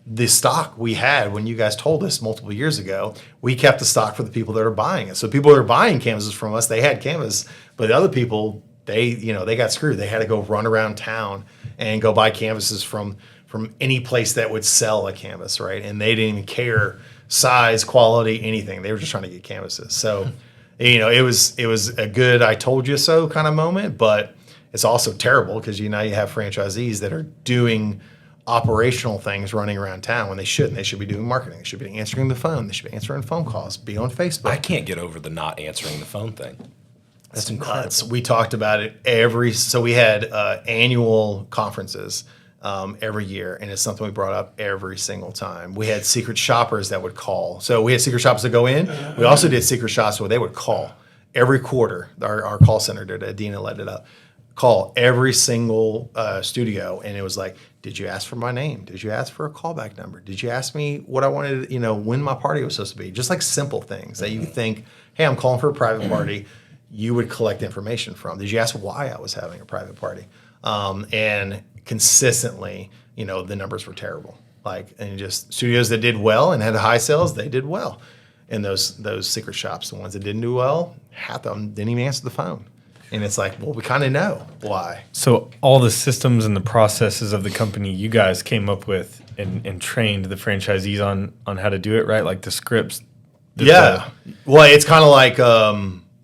the stock we had when you guys told us multiple years ago. We kept the stock for the people that are buying it. So people that are buying canvases from us, they had canvas, but the other people, they got screwed. They had to go run around town and go buy canvases from any place that would sell a canvas, right? And they didn't even care size, quality, anything. They were just trying to get canvases. So, it was a good I told you so kind of moment, but it's also terrible because you have franchisees that are doing operational things running around town when they shouldn't. They should be doing marketing. They should be answering the phone. They should be answering phone calls, be on Facebook. I can't get over the not answering the phone thing. That's incredible. We talked about it so we had annual conferences every year, and it's something we brought up every single time. We had secret shoppers that would call. So we had secret shoppers that go in. We also did secret shops where they would call every quarter. Our call center did it. Dina led it up. Call every single studio, and it was like, did you ask for my name? Did you ask for a callback number? Did you ask me what I wanted, when my party was supposed to be? Just like simple things that you think, hey, I'm calling for a private party. You would collect information from. Did you ask why I was having a private party? And consistently, the numbers were terrible. And just studios that did well and had high sales, they did well. And those secret shops, the ones that didn't do well, half of them didn't even answer the phone. And it's like, well, we kind of know why. So all the systems and the processes of the company you guys came up with and trained the franchisees on how to do it, right? Like the scripts. Yeah. Well, it's kind of like,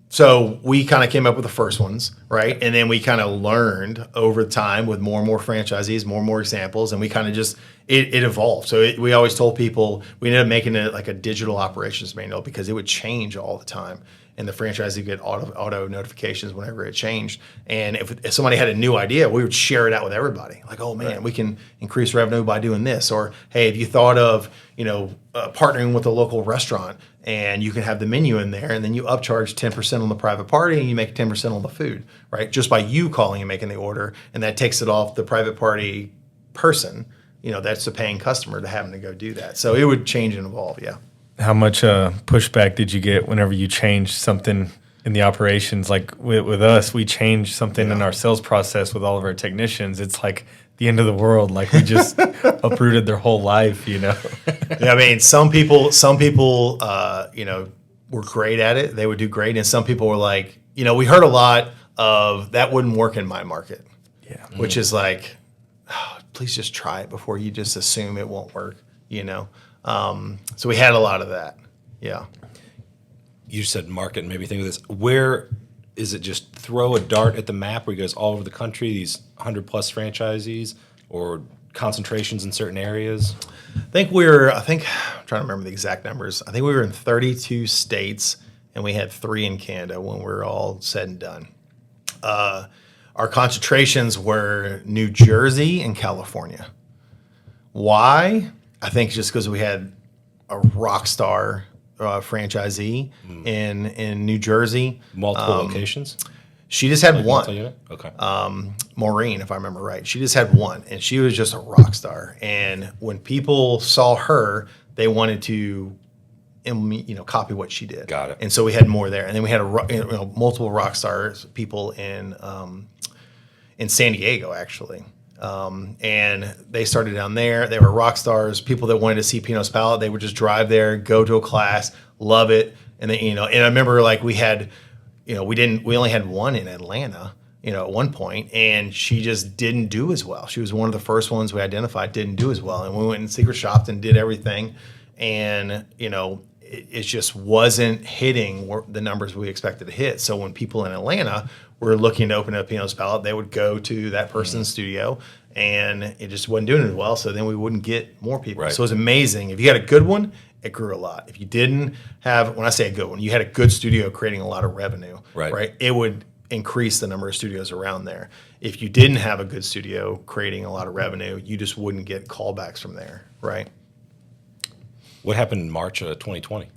so we kind of came up with the first ones, right? And then we kind of learned over time with more and more franchisees, more and more examples, and we kind of just, it evolved. So we always told people, we ended up making it like a digital operations manual because it would change all the time. And the franchisee would get auto notifications whenever it changed. And if somebody had a new idea, we would share it out with everybody. Like, oh man, we can increase revenue by doing this. Or hey, if you thought of, partnering with a local restaurant and you can have the menu in there and then you upcharge 10% on the private party and you make 10% on the food, right? Just by you calling and making the order. And that takes it off the private party person, that's the paying customer to having to go do that. So it would change and evolve. Yeah. How much pushback did you get whenever you changed something in the operations? Like with us, we changed something in our sales process with all of our technicians. It's like the end of the world. Like we just uprooted their whole life, Yeah, I mean, some people, were great at it. They would do great. And some people were like, we heard a lot of that wouldn't work in my market. Yeah. Which is like, please just try it before you just assume it won't work, So we had a lot of that. Yeah. You said market and made me think of this. Where is it just throw a dart at the map where you guys all over the country, these 100 plus franchisees or concentrations in certain areas? I'm trying to remember the exact numbers. I think we were in 32 states and we had 3 in Canada when we were all said and done. Our concentrations were New Jersey and California. Why? I think just because we had a rock star franchisee in New Jersey. Multiple locations? She just had one. Okay. Maureen, if I remember right. She just had one, and she was just a rock star. And when people saw her, they wanted to, copy what she did. Got it. And so we had more there. And then we had multiple rock stars, people in San Diego, actually. And they started down there. They were rock stars. People that wanted to see Pinot's Palate, they would just drive there, go to a class, love it. And then, and I remember like we had, we only had one in Atlanta, at one point, and she just didn't do as well. She was one of the first ones we identified didn't do as well. And we went and secret shopped and did everything. And, it just wasn't hitting the numbers we expected to hit. So when people in Atlanta were looking to open up Pinot's Palate, they would go to that person's studio, and it just wasn't doing as well. So then we wouldn't get more people. Right. So it was amazing. If you had a good one, it grew a lot. If you didn't have, when I say a good one, you had a good studio creating a lot of revenue, right? It would increase the number of studios around there. If you didn't have a good studio creating a lot of revenue, you just wouldn't get callbacks from there, right? What happened in March of 2020?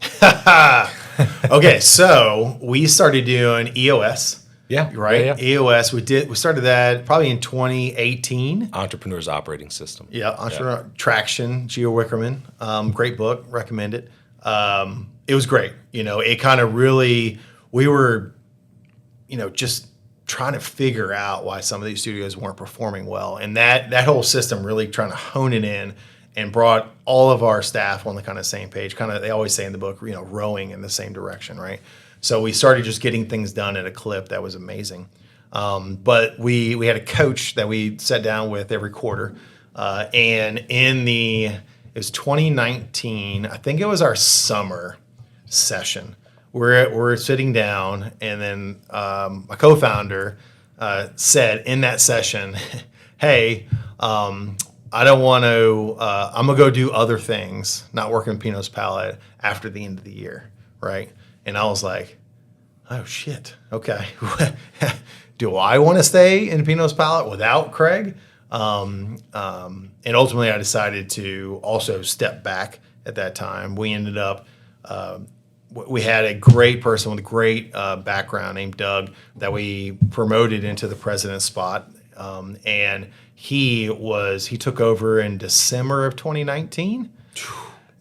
Okay, so we started doing EOS. Yeah. Right? Yeah. EOS, we started that probably in 2018. Entrepreneur's Operating System. Yeah, Traction, Gio Wickerman. Great book, recommend it. It was great. It kind of really, we were, just trying to figure out why some of these studios weren't performing well. And that whole system really trying to hone it in and brought all of our staff on the kind of same page. Kind of, they always say in the book, rowing in the same direction, right? So we started just getting things done at a clip that was amazing. But we had a coach that we sat down with every quarter. And it was 2019, I think it was our summer session. We're sitting down, and then my co-founder said in that session, hey, I don't want to, I'm going to go do other things, not work in Pinot's Palate after the end of the year, right? And I was like, oh, shit, okay. Do I want to stay in Pinot's Palate without Craig? And ultimately, I decided to also step back at that time. We ended up, we had a great person with a great background named Doug that we promoted into the president spot. And he took over in December of 2019.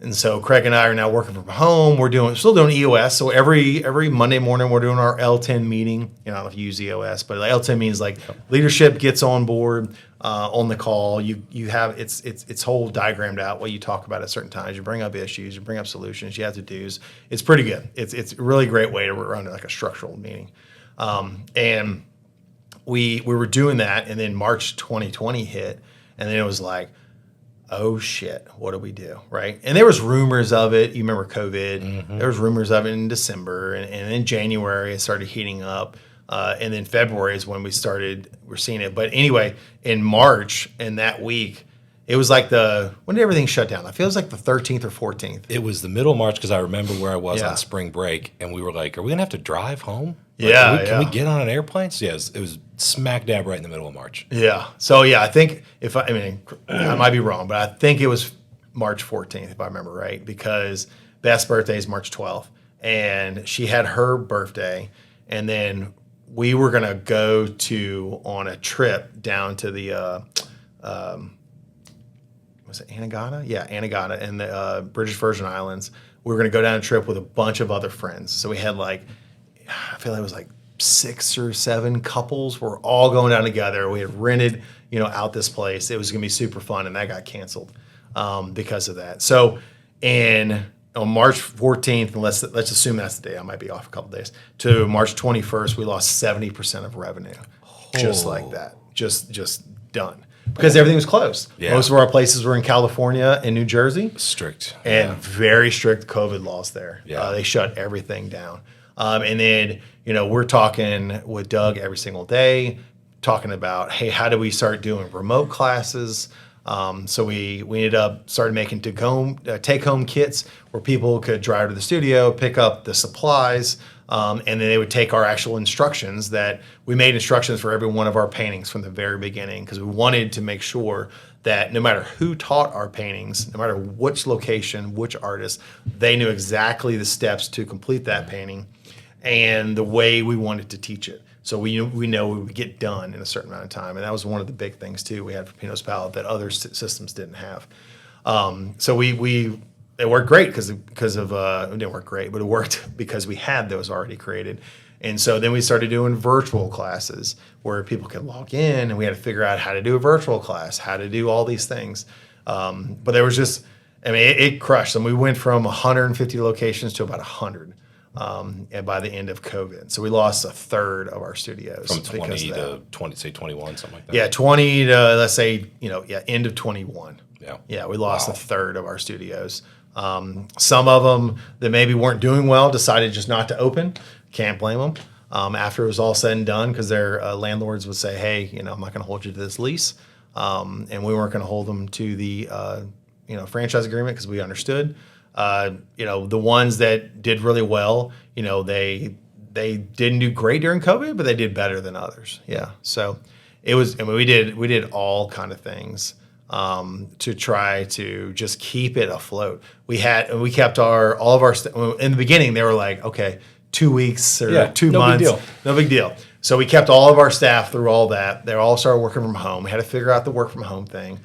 And so Craig and I are now working from home. We're still doing EOS. So every Monday morning we're doing our L10 meeting. I don't know if you use EOS, but L10 means like leadership gets on board on the call. You have it's whole diagrammed out what you talk about at certain times. You bring up issues, you bring up solutions, you have to do's. It's pretty good. It's a really great way to run like a structural meeting. And we were doing that, and then March 2020 hit, and then it was like, oh shit, what do we do, right? And there was rumors of it. You remember COVID? There was rumors of it in December, and in January it started heating up, and then February is when we're seeing it. But anyway, in March, in that week, it was like when did everything shut down? I feel it was like the 13th or 14th. It was the middle of March because I remember where I was Yeah. on spring break, and we were like, "Are we gonna have to drive home? Yeah, Can we get on an airplane?" So yes, it was smack dab right in the middle of March. Yeah. So yeah, I think I might be wrong, but I think it was March 14th if I remember right, because Beth's birthday is March 12th, and she had her birthday, and then we were gonna go on a trip down to the was it Antigua? Yeah, Antigua in the British Virgin Islands. We were going to go down a trip with a bunch of other friends. So we had I feel like it was like 6 or 7 couples. We're all going down together. We had rented, out this place. It was going to be super fun, and that got canceled because of that. So, on March 14th, and let's assume that's the day. I might be off a couple days. To March 21st, we lost 70% of revenue, just like that. Just done. Because everything was closed. Yeah. Most of our places were in California and New Jersey. Strict. And very strict COVID laws there. Yeah. They shut everything down. And then, we're talking with Doug every single day, talking about, hey, how do we start doing remote classes? So we ended up started making take-home kits where people could drive to the studio, pick up the supplies, and then they would take our actual instructions that we made instructions for every one of our paintings from the very beginning, because we wanted to make sure that no matter who taught our paintings, no matter which location, which artist, they knew exactly the steps to complete that painting and the way we wanted to teach it. So we know we would get done in a certain amount of time. And that was one of the big things, too, we had for Pinot's Palette that other systems didn't have. So it worked great because of it didn't work great, but it worked because we had those already created. And so then we started doing virtual classes where people could log in, and we had to figure out how to do a virtual class, how to do all these things. But there was just, it crushed. And we went from 150 locations to about 100 and by the end of COVID. So we lost a third of our studios. From 20 to 20, say 21, something like that. Yeah, 20 to, let's say, end of 21. Yeah. Yeah, we lost a third of our studios. Some of them that maybe weren't doing well decided just not to open. Can't blame them. After it was all said and done, because their landlords would say, hey, I'm not going to hold you to this lease. And we weren't going to hold them to the franchise agreement because we understood. The ones that did really well, they didn't do great during COVID, but they did better than others. Yeah. So it was, we did all kind of things to try to just keep it afloat. We kept all of our in the beginning, they were like, okay, 2 weeks or 2 months. No big deal. No big deal. So we kept all of our staff through all that. They all started working from home. We had to figure out the work from home thing.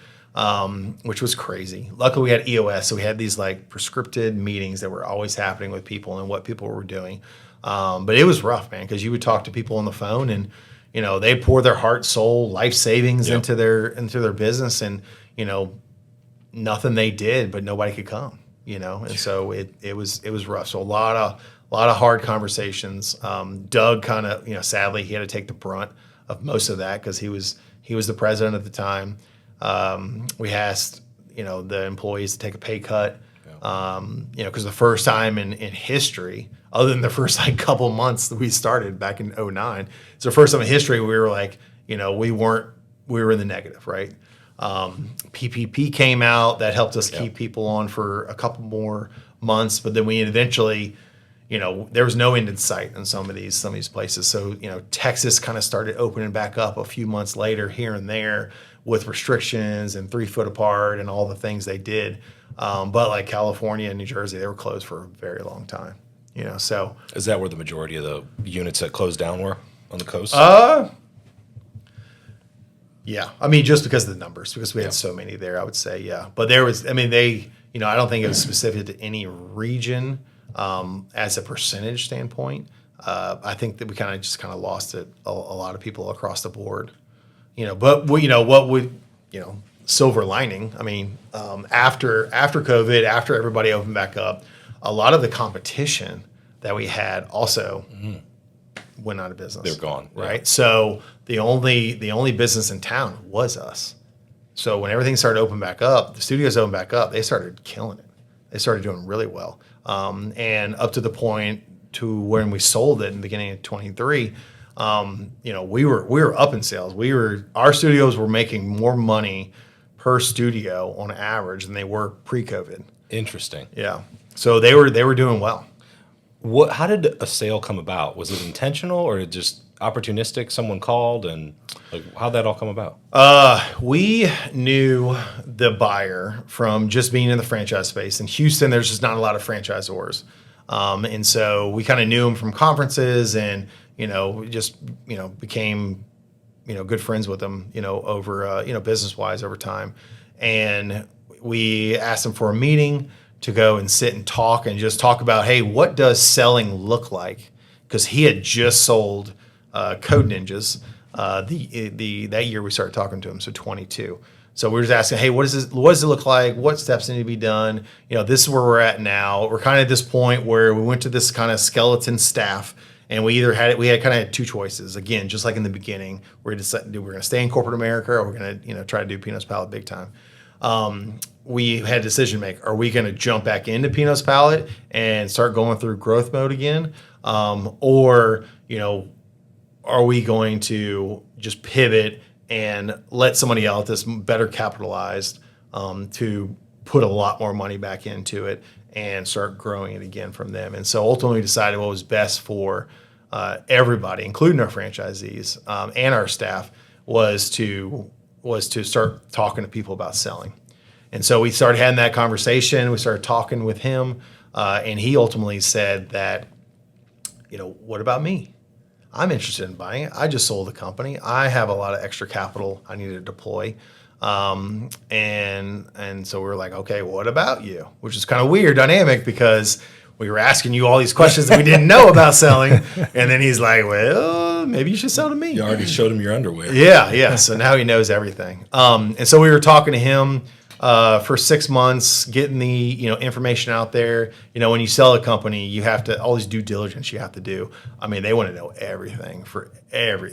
Which was crazy. Luckily, we had EOS, so we had these prescripted meetings that were always happening with people and what people were doing. But it was rough, man, because you would talk to people on the phone, and they pour their heart, soul, life savings into their business, and nothing they did, but nobody could come. And so it was rough. So a lot of hard conversations. Doug kind of sadly he had to take the brunt of most of that because he was the president at the time. We asked, the employees to take a pay cut, because the first time in history, other than the first couple months that we started back in 2009, it's the first time in history we were we were in the negative, right? PPP came out that helped us keep people on for a couple more months, but then we eventually, there was no end in sight in some of these places. So, Texas kind of started opening back up a few months later here and there with restrictions and 3 foot apart and all the things they did. But like California and New Jersey, they were closed for a very long time, so. Is that where the majority of the units that closed down were, on the coast? Yeah. Just because of the numbers, because we had so many there, I would say, yeah. But there was, I don't think it was specific to any region as a percentage standpoint. I think that we kind of lost it a lot of people across the board. But what would silver lining? After COVID, after everybody opened back up, a lot of the competition that we had also went out of business. They're gone. Right. Yeah. So the only business in town was us. So when everything started to open back up, the studios opened back up, they started killing it. They started doing really well. And up to the point to when we sold it in the beginning of 23, we were up in sales. Our studios were making more money per studio on average than they were pre-COVID. Interesting. Yeah. So they were doing well. How did a sale come about? Was it intentional or just opportunistic? Someone called, and how'd that all come about? We knew the buyer from just being in the franchise space. In Houston, there's just not a lot of franchisors. And so we kind of knew him from conferences and, became, good friends with him, over, business-wise over time. And we asked him for a meeting to go and sit and talk about, hey, what does selling look like? Because he had just sold Code Ninjas that year we started talking to him, so 22. So we were just asking, hey, what does it look like? What steps need to be done? This is where we're at now. We're kind of at this point where we went to this kind of skeleton staff, and we had two choices. Again, just like in the beginning, we're going to stay in corporate America, or we're going to try to do Pinot's Palette big time. We had a decision to make. Are we going to jump back into Pinot's Palette and start going through growth mode again? Or are we going to just pivot and let somebody else that's better capitalized to put a lot more money back into it and start growing it again from them? And so ultimately we decided what was best for everybody, including our franchisees and our staff, was to start talking to people about selling. And so we started having that conversation. We started talking with him, and he ultimately said that, what about me? I'm interested in buying it. I just sold the company. I have a lot of extra capital I need to deploy. And so we were like, okay, what about you? Which is kind of weird dynamic because we were asking you all these questions that we didn't know about selling. And then he's like, well, maybe you should sell to me. You already showed him your underwear. Yeah. So now he knows everything. And so we were talking to him for 6 months, getting the information out there. When you sell a company, you have to all this due diligence you have to do. I mean, they want to know everything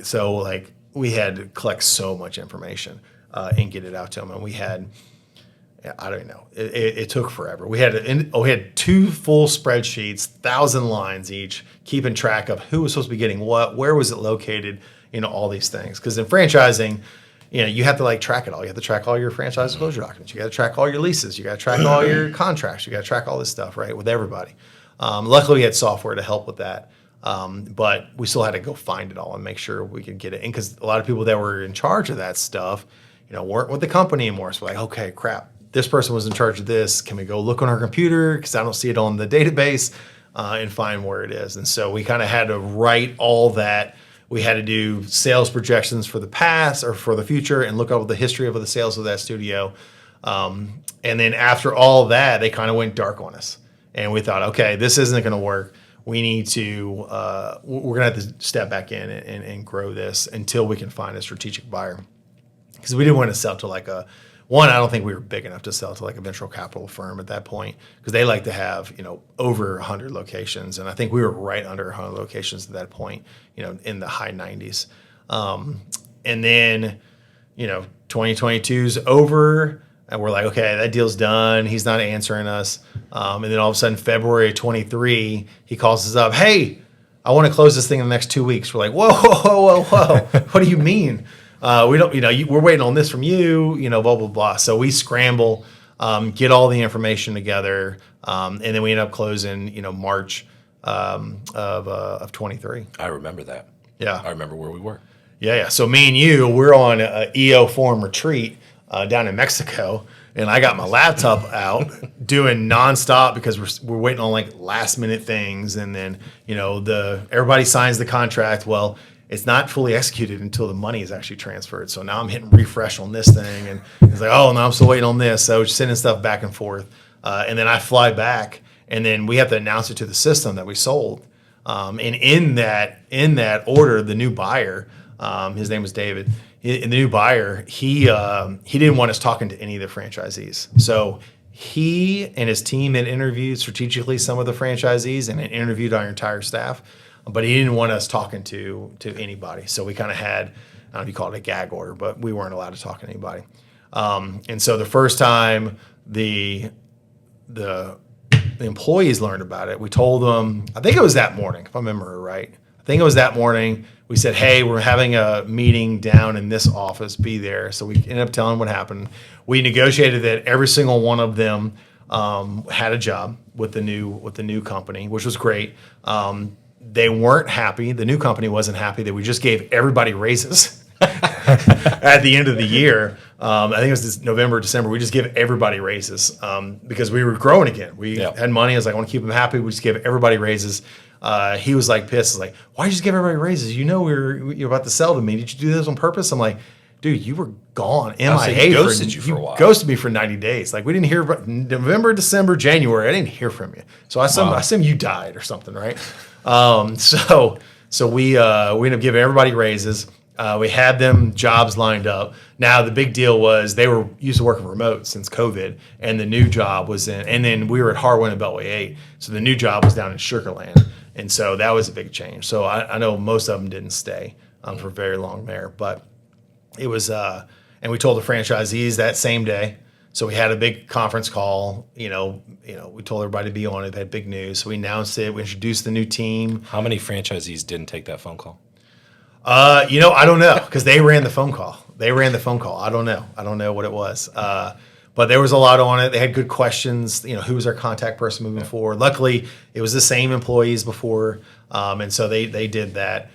so we had to collect so much information and get it out to them. And we had, I don't know, it took forever. We had 2 full spreadsheets, 1,000 lines each, keeping track of who was supposed to be getting what, where was it located, all these things. Because in franchising, you have to track it all. You have to track all your franchise disclosure documents. You got to track all your leases. You got to track all your contracts. You got to track all this stuff, right, with everybody. Luckily, we had software to help with that, but we still had to go find it all and make sure we could get it in, because a lot of people that were in charge of that stuff, weren't with the company anymore. So we're like, okay, crap, this person was in charge of this. Can we go look on our computer, because I don't see it on the database, and find where it is? And so we kind of had to write all that. We had to do sales projections for the past or for the future and look up the history of the sales of that studio. And then after all that, they kind of went dark on us. And we thought, okay, this isn't going to work. We need to, we're going to have to step back in and grow this until we can find a strategic buyer. Because we didn't want to sell to I don't think we were big enough to sell to a venture capital firm at that point, because they like to have, over 100 locations. And I think we were right under 100 locations at that point, in the high 90s. And then, 2022's over, and we're like, okay, that deal's done. He's not answering us. And then all of a sudden, February 23, he calls us up. Hey, I want to close this thing in the next 2 weeks. We're like, whoa. What do you mean? We don't, we're waiting on this from you, blah, blah, blah. So we scramble, get all the information together. And then we end up closing, March of 23. I remember that. Yeah. I remember where we were. Yeah. So me and you, we're on a EO Forum retreat down in Mexico. And I got my laptop out doing nonstop because we're waiting on last minute things. And then, everybody signs the contract. Well, it's not fully executed until the money is actually transferred. So now I'm hitting refresh on this thing, and it's like, oh, no, I'm still waiting on this. So just sending stuff back and forth. And then I fly back, and then we have to announce it to the system that we sold. And in that order, the new buyer, his name was David, the new buyer, he didn't want us talking to any of the franchisees. So he and his team had interviewed strategically some of the franchisees and had interviewed our entire staff. but he didn't want us talking to anybody. So we kind of had, I don't know if you call it a gag order, but we weren't allowed to talk to anybody. And so the first time the employees learned about it, we told them, I think it was that morning, if I remember right. I think it was that morning. We said, hey, we're having a meeting down in this office, be there. So we ended up telling them what happened. We negotiated that every single one of them had a job with the new company, which was great. They weren't happy. The new company wasn't happy that we just gave everybody raises at the end of the year. I think it was this November, December. We just give everybody raises because we were growing again. We had money. I was like, I want to keep them happy. We just give everybody raises. He was like pissed. Like, why did you just give everybody raises? You know you're about to sell to me. Did you do this on purpose? I'm like, dude, you were gone. MIA. Ghosted you for a while. Ghosted me for 90 days. Like, we didn't hear about November, December, January. I didn't hear from you. So I assume you died or something, right? So we ended up giving everybody raises. We had them jobs lined up. Now, the big deal was they were used to working remote since COVID, and the new job was and then we were at Harwin and Beltway 8, so the new job was down in Sugar Land, and so that was a big change. So I know most of them didn't stay for very long there, but it was, and we told the franchisees that same day. So we had a big conference call, we told everybody to be on it, had big news. So we announced it, we introduced the new team. How many franchisees didn't take that phone call? I don't know, because they ran the phone call. I don't know what it was. But there was a lot on it. They had good questions. Who was our contact person moving forward? Luckily, it was the same employees before, and so they did that.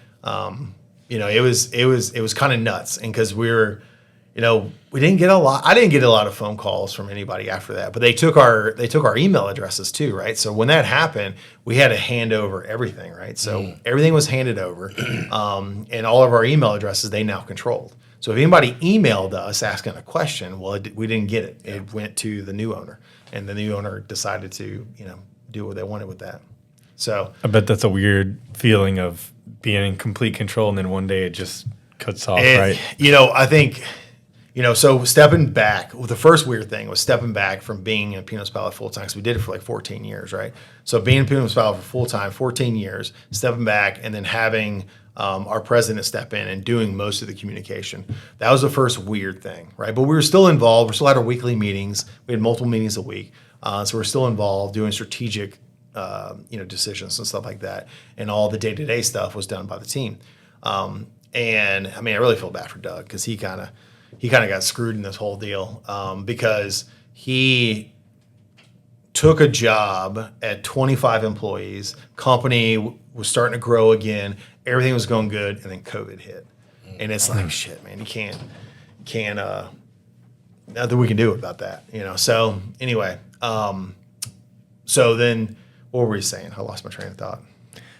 It was kind of nuts, and because we didn't get a lot. I didn't get a lot of phone calls from anybody after that. But they took our email addresses too, right? So when that happened, we had to hand over everything, right? So everything was handed over, and all of our email addresses they now controlled. So if anybody emailed us asking a question, well, we didn't get it. It went to the new owner, and the new owner decided to do what they wanted with that. So I bet that's a weird feeling of being in complete control, and then one day it just cuts off, right? I think. So stepping back, the first weird thing was stepping back from being in Pinot Spallet full-time, because we did it for like 14 years, right? So being in Pinot Spallet for full-time, 14 years, stepping back, and then having our president step in and doing most of the communication. That was the first weird thing, right? But we were still involved. We still had our weekly meetings. We had multiple meetings a week. So we're still involved doing strategic decisions and stuff like that. And all the day-to-day stuff was done by the team. And I really feel bad for Doug, because he kind of got screwed in this whole deal because he took a job at 25 employees. Company was starting to grow again. Everything was going good, and then COVID hit. And it's like, shit, man, you can't nothing we can do about that, So anyway, so then what were we saying? I lost my train of thought.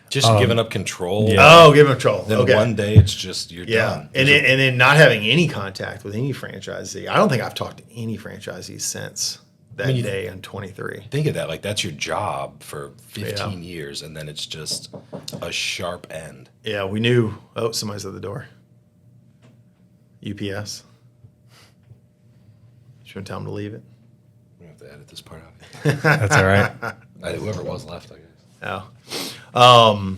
Just giving up control. Yeah. Oh, giving up control. Then okay. One day it's just you're done. And then not having any contact with any franchisee. I don't think I've talked to any franchisees since that day in 23. Think of that. Like, that's your job for 15 years, and then it's just a sharp end. Yeah, we knew. Oh, somebody's at the door. UPS. Should we tell them to leave it? We have to edit this part out. That's all right. Whoever was left, I guess. Oh.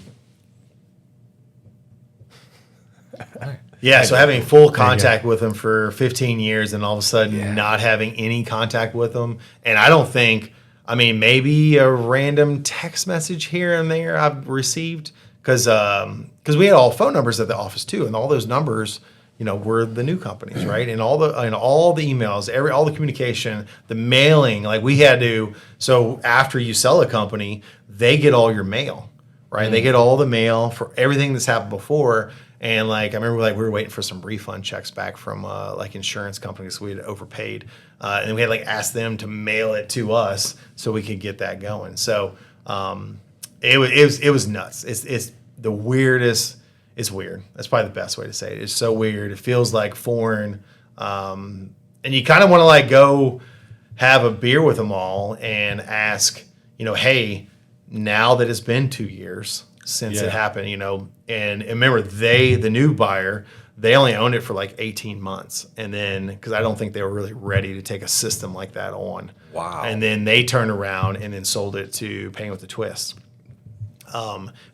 Yeah, so having full contact with them for 15 years and all of a sudden not having any contact with them. And I don't think, maybe a random text message here and there I've received because we had all phone numbers at the office too. And all those numbers, were the new companies, right? And all the emails, all the communication, the mailing, like we had to, so after you sell a company, they get all your mail, right? Mm-hmm. They get all the mail for everything that's happened before. And I remember we were waiting for some refund checks back from insurance companies we had overpaid, and we had asked them to mail it to us so we could get that going. So it was nuts. It's the weirdest. It's weird. That's probably the best way to say it. It's so weird. It feels like foreign, and you kind of want to go have a beer with them all and ask, hey, now that it's been 2 years since it happened, and remember the new buyer, they only owned it for 18 months. And then, because I don't think they were really ready to take a system like that on. Wow. And then they turned around and then sold it to Paying with a Twist.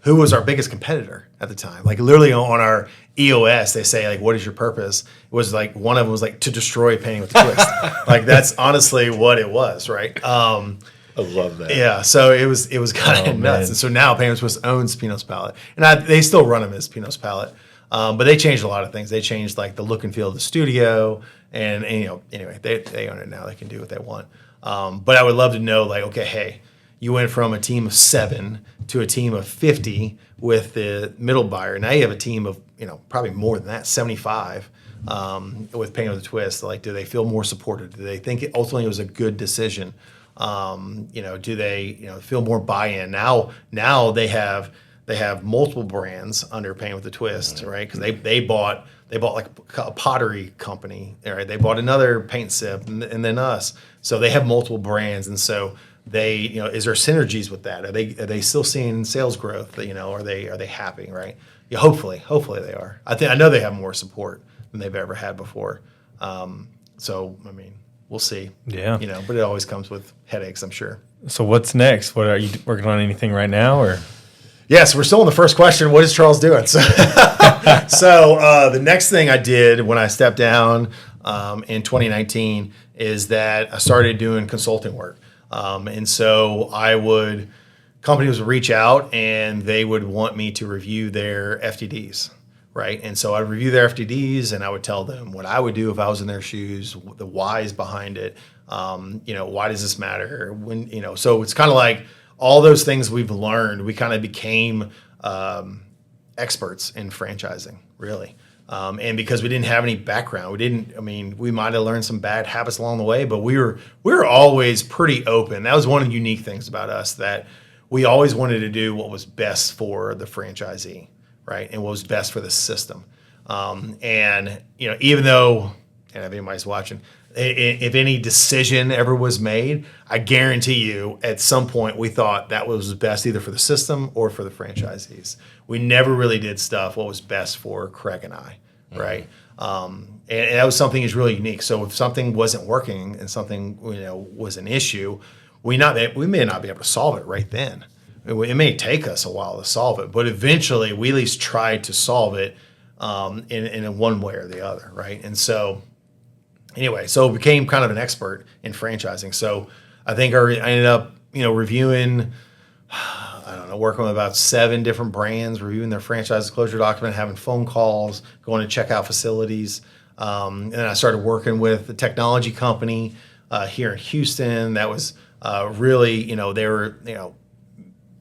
who was our biggest competitor at the time. Like literally on our EOS, they say like, "What is your purpose?" It was like one of them was like to destroy Painting with a Twist. Like that's honestly what it was, right? I love that. Yeah, so it was kind of nuts. man. And so now Painting with a Twist owns Pinot's Palette, and they still run them as Pinot's Palette. But they changed a lot of things. They changed like the look and feel of the studio, and anyway, they own it now. They can do what they want. But I would love to know like, okay, hey, you went from a team of 7 to a team of 50 with the middle buyer. Now you have a team of probably more than that, 75 with Painting with a Twist. Like, do they feel more supported? Do they think it ultimately was a good decision? Do they feel more buy-in? Now they have multiple brands under Painting with a Twist, right? Because they bought like a pottery company, right? They bought another paint sip, and then us. So they have multiple brands, and so they is there synergies with that? Are they still seeing sales growth? Are they happy, right? Yeah, hopefully they are. I know they have more support than they've ever had before. So I mean, we'll see. Yeah. But it always comes with headaches, I'm sure. So what's next? What are you working on? Anything right now, or? Yes, we're still in the first question. What is Charles doing? So, the next thing I did when I stepped down in 2019 is that I started doing consulting work. And so companies would reach out and they would want me to review their FTDs, right? And so I'd review their FTDs and I would tell them what I would do if I was in their shoes, the whys behind it. Why does this matter? So it's kind of like all those things we've learned, we kind of became experts in franchising, really. And because we didn't have any background, we might have learned some bad habits along the way, but we were always pretty open. That was one of the unique things about us, that we always wanted to do what was best for the franchisee, right? And what was best for the system. Even though, and if anybody's watching, if any decision ever was made, I guarantee you at some point we thought that was best either for the system or for the franchisees. We never really did what was best for Craig and I, right? And that was something that's really unique. So if something wasn't working and something was an issue, we may not be able to solve it right then. It may take us a while to solve it, but eventually we at least tried to solve it in one way or the other, right? And so anyway, so became kind of an expert in franchising. So I think I ended up, reviewing, working with about 7 different brands, reviewing their franchise disclosure document, having phone calls, going to check out facilities. And then I started working with a technology company here in Houston that was really,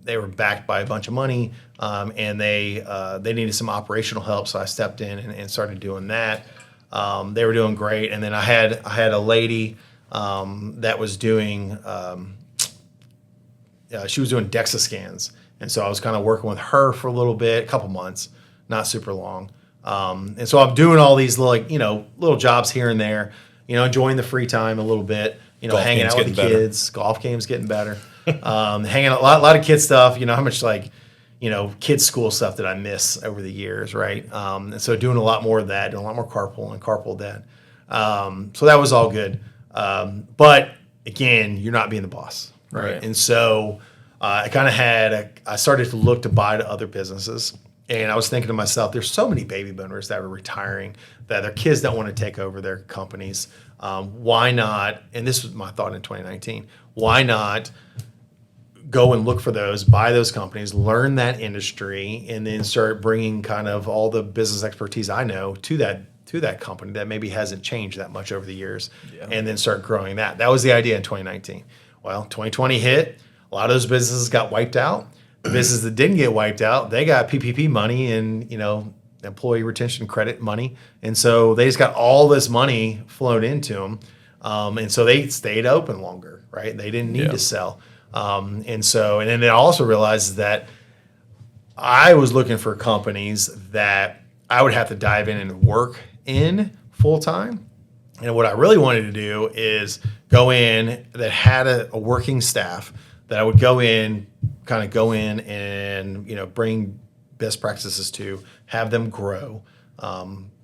they were backed by a bunch of money, and they needed some operational help. So I stepped in and started doing that. They were doing great, and then I had a lady that was doing she was doing DEXA scans, and so I was kind of working with her for a little bit, a couple months, not super long. And so I'm doing all these little jobs here and there, enjoying the free time a little bit, hanging out with the kids. Golf game's getting better. Hanging out, a lot of kid stuff. How much kids school stuff that I miss over the years, right? And so doing a lot more of that, doing a lot more carpool dad. So that was all good. But again, you're not being the boss, right? And so I kind of I started to look to buy to other businesses. And I was thinking to myself, there's so many baby boomers that are retiring that their kids don't want to take over their companies. Why not? And this was my thought in 2019. Why not go and look for those, buy those companies, learn that industry, and then start bringing kind of all the business expertise I know to that company that maybe hasn't changed that much over the years, and then start growing that. That was the idea in 2019. Well, 2020 hit. A lot of those businesses got wiped out. The businesses that didn't get wiped out, they got PPP money and employee retention credit money, and so they just got all this money flowed into them, and so they stayed open longer, right? They didn't need to sell. And then they also realized that I was looking for companies that I would have to dive in and work in full time. And what I really wanted to do is go in that had a working staff that I would go in and, bring best practices to, have them grow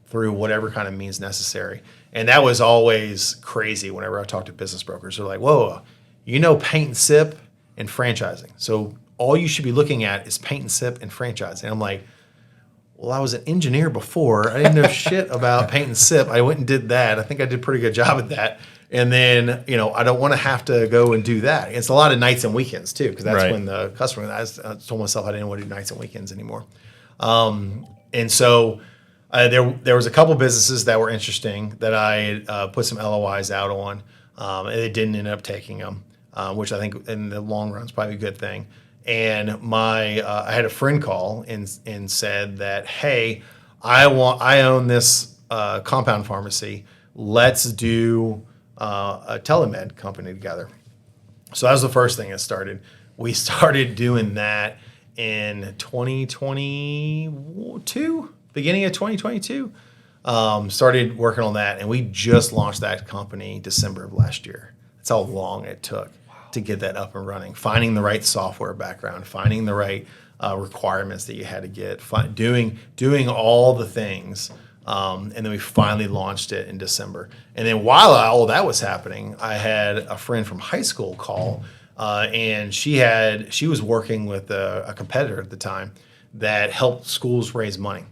through whatever kind of means necessary. And that was always crazy whenever I talked to business brokers. They're like, whoa, paint and sip and franchising. So all you should be looking at is paint and sip and franchise. And I'm like, well, I was an engineer before. I didn't know shit about paint and sip. I went and did that. I think I did a pretty good job at that. And then, I don't want to have to go and do that. It's a lot of nights and weekends too, because that's when the customer, I told myself I didn't want to do nights and weekends anymore. And so there was a couple businesses that were interesting that I put some LOIs out on, and they didn't end up taking them, which I think in the long run is probably a good thing. And I had a friend call and said that, hey, I own this compound pharmacy. Let's do a telemed company together. So that was the first thing that started. We started doing that in 2022, beginning of 2022. Started working on that, and we just launched that company December of last year. That's how long it took to get that up and running. Finding the right software background, finding the right requirements that you had to get, doing all the things. And then we finally launched it in December. And then while all that was happening, I had a friend from high school call, and she was working with a competitor at the time that helped schools raise money,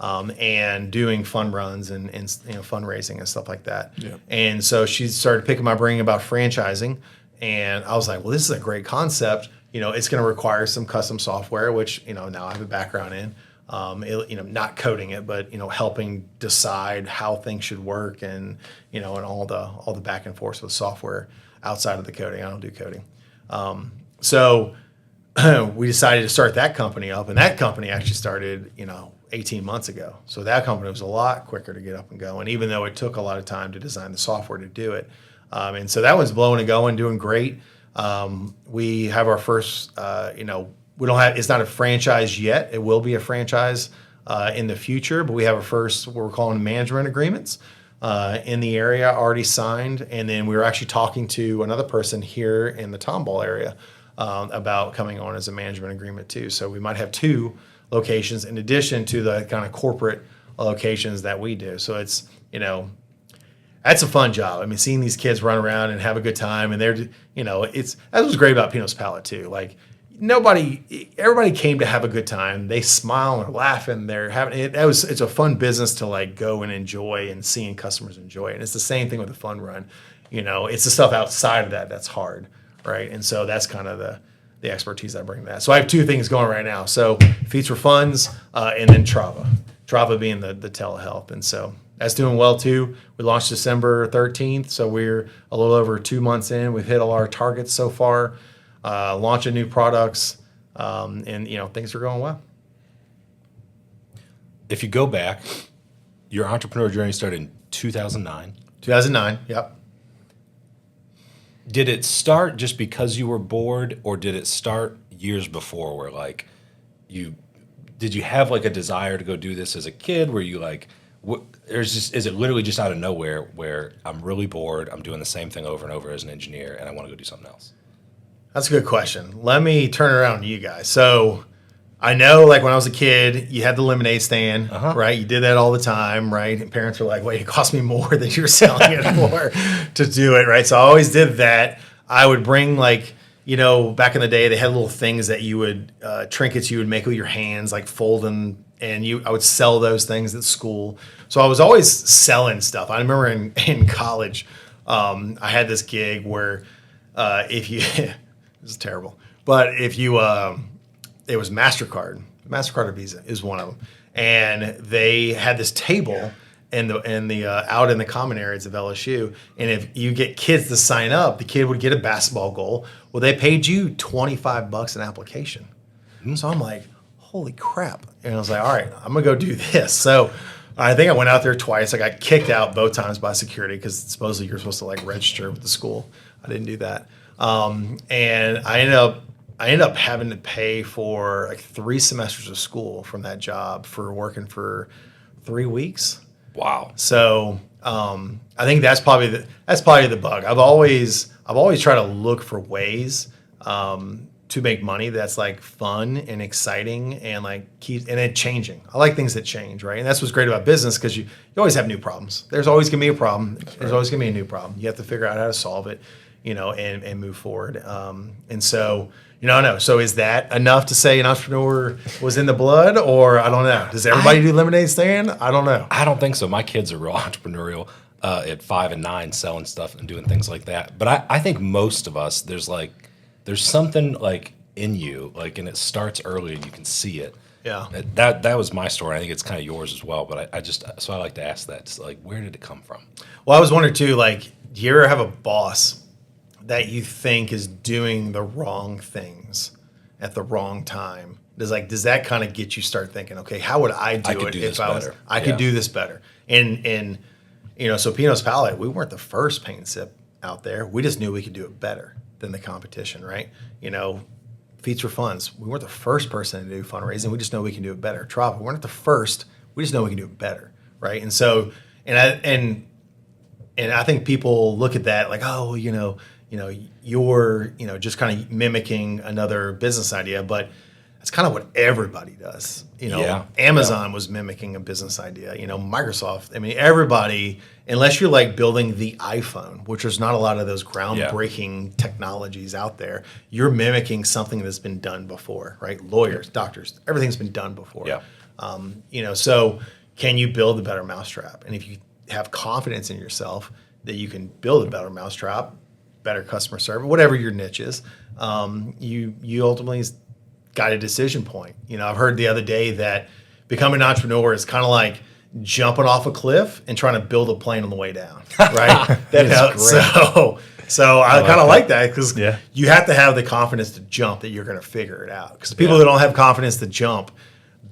and doing fund runs and fundraising and stuff like that. Yeah. And so she started picking my brain about franchising, and I was like, well, this is a great concept. It's going to require some custom software, which now I have a background in. Not coding it, but helping decide how things should work, and and all the back and forth with software outside of the coding. I don't do coding. So we decided to start that company up, and that company actually started 18 months ago. So that company was a lot quicker to get up and going, even though it took a lot of time to design the software to do it. And so that one's blowing and going, doing great. We have our first we don't have, it's not a franchise yet. It will be a franchise in the future, but we have our first, what we're calling management agreements in the area already signed. And then we were actually talking to another person here in the Tomball area about coming on as a management agreement too. So we might have 2 locations in addition to the kind of corporate locations that we do. So it's, that's a fun job. I mean, seeing these kids run around and have a good time, and that was great about Pinot's Palate too. Like, everybody came to have a good time. They smile and laugh, and they're having it. It's a fun business to like go and enjoy, and seeing customers enjoy it. And it's the same thing with the fun run. It's the stuff outside of that's hard, right? And so that's kind of the expertise I bring to that. So I have 2 things going right now. So Feats for Funds, and then Trava being the telehealth. And so that's doing well too. We launched December 13th, so we're a little over 2 months in. We've hit all our targets so far. Launching new products, and things are going well. If you go back, your entrepreneur journey started in 2009. 2009, yep. Did it start just because you were bored, or did it start years before, where like did you have like a desire to go do this as a kid? Were you like, is it literally just out of nowhere where I'm really bored, I'm doing the same thing over and over as an engineer, and I want to go do something else? That's a good question. Let me turn it around to you guys. So I know, like, when I was a kid, you had the lemonade stand, right? You did that all the time, right? And parents were like, wait, it cost me more than you're selling it for to do it, right? So I always did that. I would bring, like, back in the day, they had little things that you would, trinkets you would make with your hands, like folding, and I would sell those things at school. So I was always selling stuff. I remember in college, I had this gig where if you... This is terrible. But if you, it was MasterCard or Visa is one of them. And they had this table in the out in the common areas of LSU. And if you get kids to sign up, the kid would get a basketball goal. Well, they paid you $25 an application. So I'm like, holy crap. And I was like, all right, I'm going to go do this. So I think I went out there twice. I got kicked out both times by security because supposedly you're supposed to like register with the school. I didn't do that. And I ended up having to pay for like 3 semesters of school from that job for working for 3 weeks. Wow. So I think that's probably the bug. I've always tried to look for ways to make money that's like fun and exciting and like and it changing. I like things that change, right? And that's what's great about business, because you always have new problems. There's always gonna be a problem. There's always gonna be a new problem. You have to figure out how to solve it. and move forward. And so, I don't know. So is that enough to say an entrepreneur was in the blood, or I don't know? Does everybody do lemonade stand? I don't know. I don't think so. My kids are real entrepreneurial at 5 and 9, selling stuff and doing things like that. But I think most of us, there's something like in you, like, and it starts early and you can see it. Yeah. That was my story. I think it's kind of yours as well. But so I like to ask that. Just like, where did it come from? Well, I was wondering too, like, do you ever have a boss that you think is doing the wrong things at the wrong time? Does that kind of get you start thinking, okay, how would I do it if I could do this better? And so Pinot's Palate, we weren't the first paint and sip out there. We just knew we could do it better than the competition, right? Feature Funds, we weren't the first person to do fundraising. We just know we can do it better. Trop, we weren't the first. We just know we can do it better, right? And so, and I think people look at that like, oh, you're just kind of mimicking another business idea, but that's kind of what everybody does. Amazon was mimicking a business idea. Microsoft. I mean, everybody, unless you're like building the iPhone, which there's not a lot of those groundbreaking technologies out there, you're mimicking something that's been done before, right? Lawyers, doctors, everything's been done before. Yeah. So can you build a better mousetrap? And if you have confidence in yourself that you can build a better mousetrap, better customer service, whatever your niche is, you ultimately got a decision point. I've heard the other day that becoming an entrepreneur is kind of like jumping off a cliff and trying to build a plane on the way down, right? So I kind of like that because you have to have the confidence to jump that you're going to figure it out. Because people that don't have confidence to jump,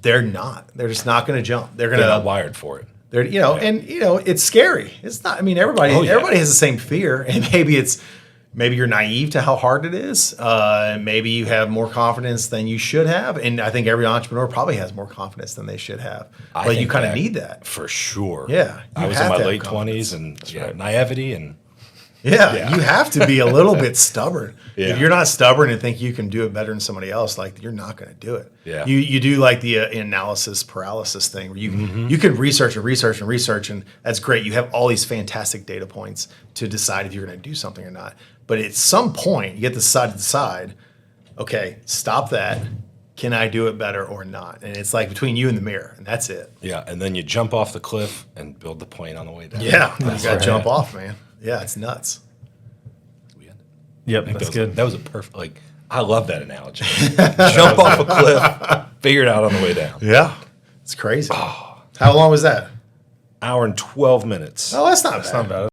they're just not going to jump. They're not wired for it. It's scary. It's not. I mean, everybody has the same fear, and maybe you're naive to how hard it is. Maybe you have more confidence than you should have. And I think every entrepreneur probably has more confidence than they should have. But you kind of need that. For sure. Yeah. I was in my late 20s and naivety and... Yeah, you have to be a little bit stubborn. Yeah. If you're not stubborn and think you can do it better than somebody else, like, you're not going to do it. Yeah. You do like the analysis paralysis thing where you can research and that's great. You have all these fantastic data points to decide if you're going to do something or not. But at some point, you get to decide, okay, stop that. Can I do it better or not? And it's like between you and the mirror, and that's it. Yeah, and then you jump off the cliff and build the plane on the way down. Yeah, you got to jump off, man. Yeah, it's nuts. Yep, that's good. That was a perfect, I love that analogy. Jump off a cliff, figure it out on the way down. Yeah, it's crazy. How long was that? Hour and 12 minutes. Oh, that's not bad. That's not bad.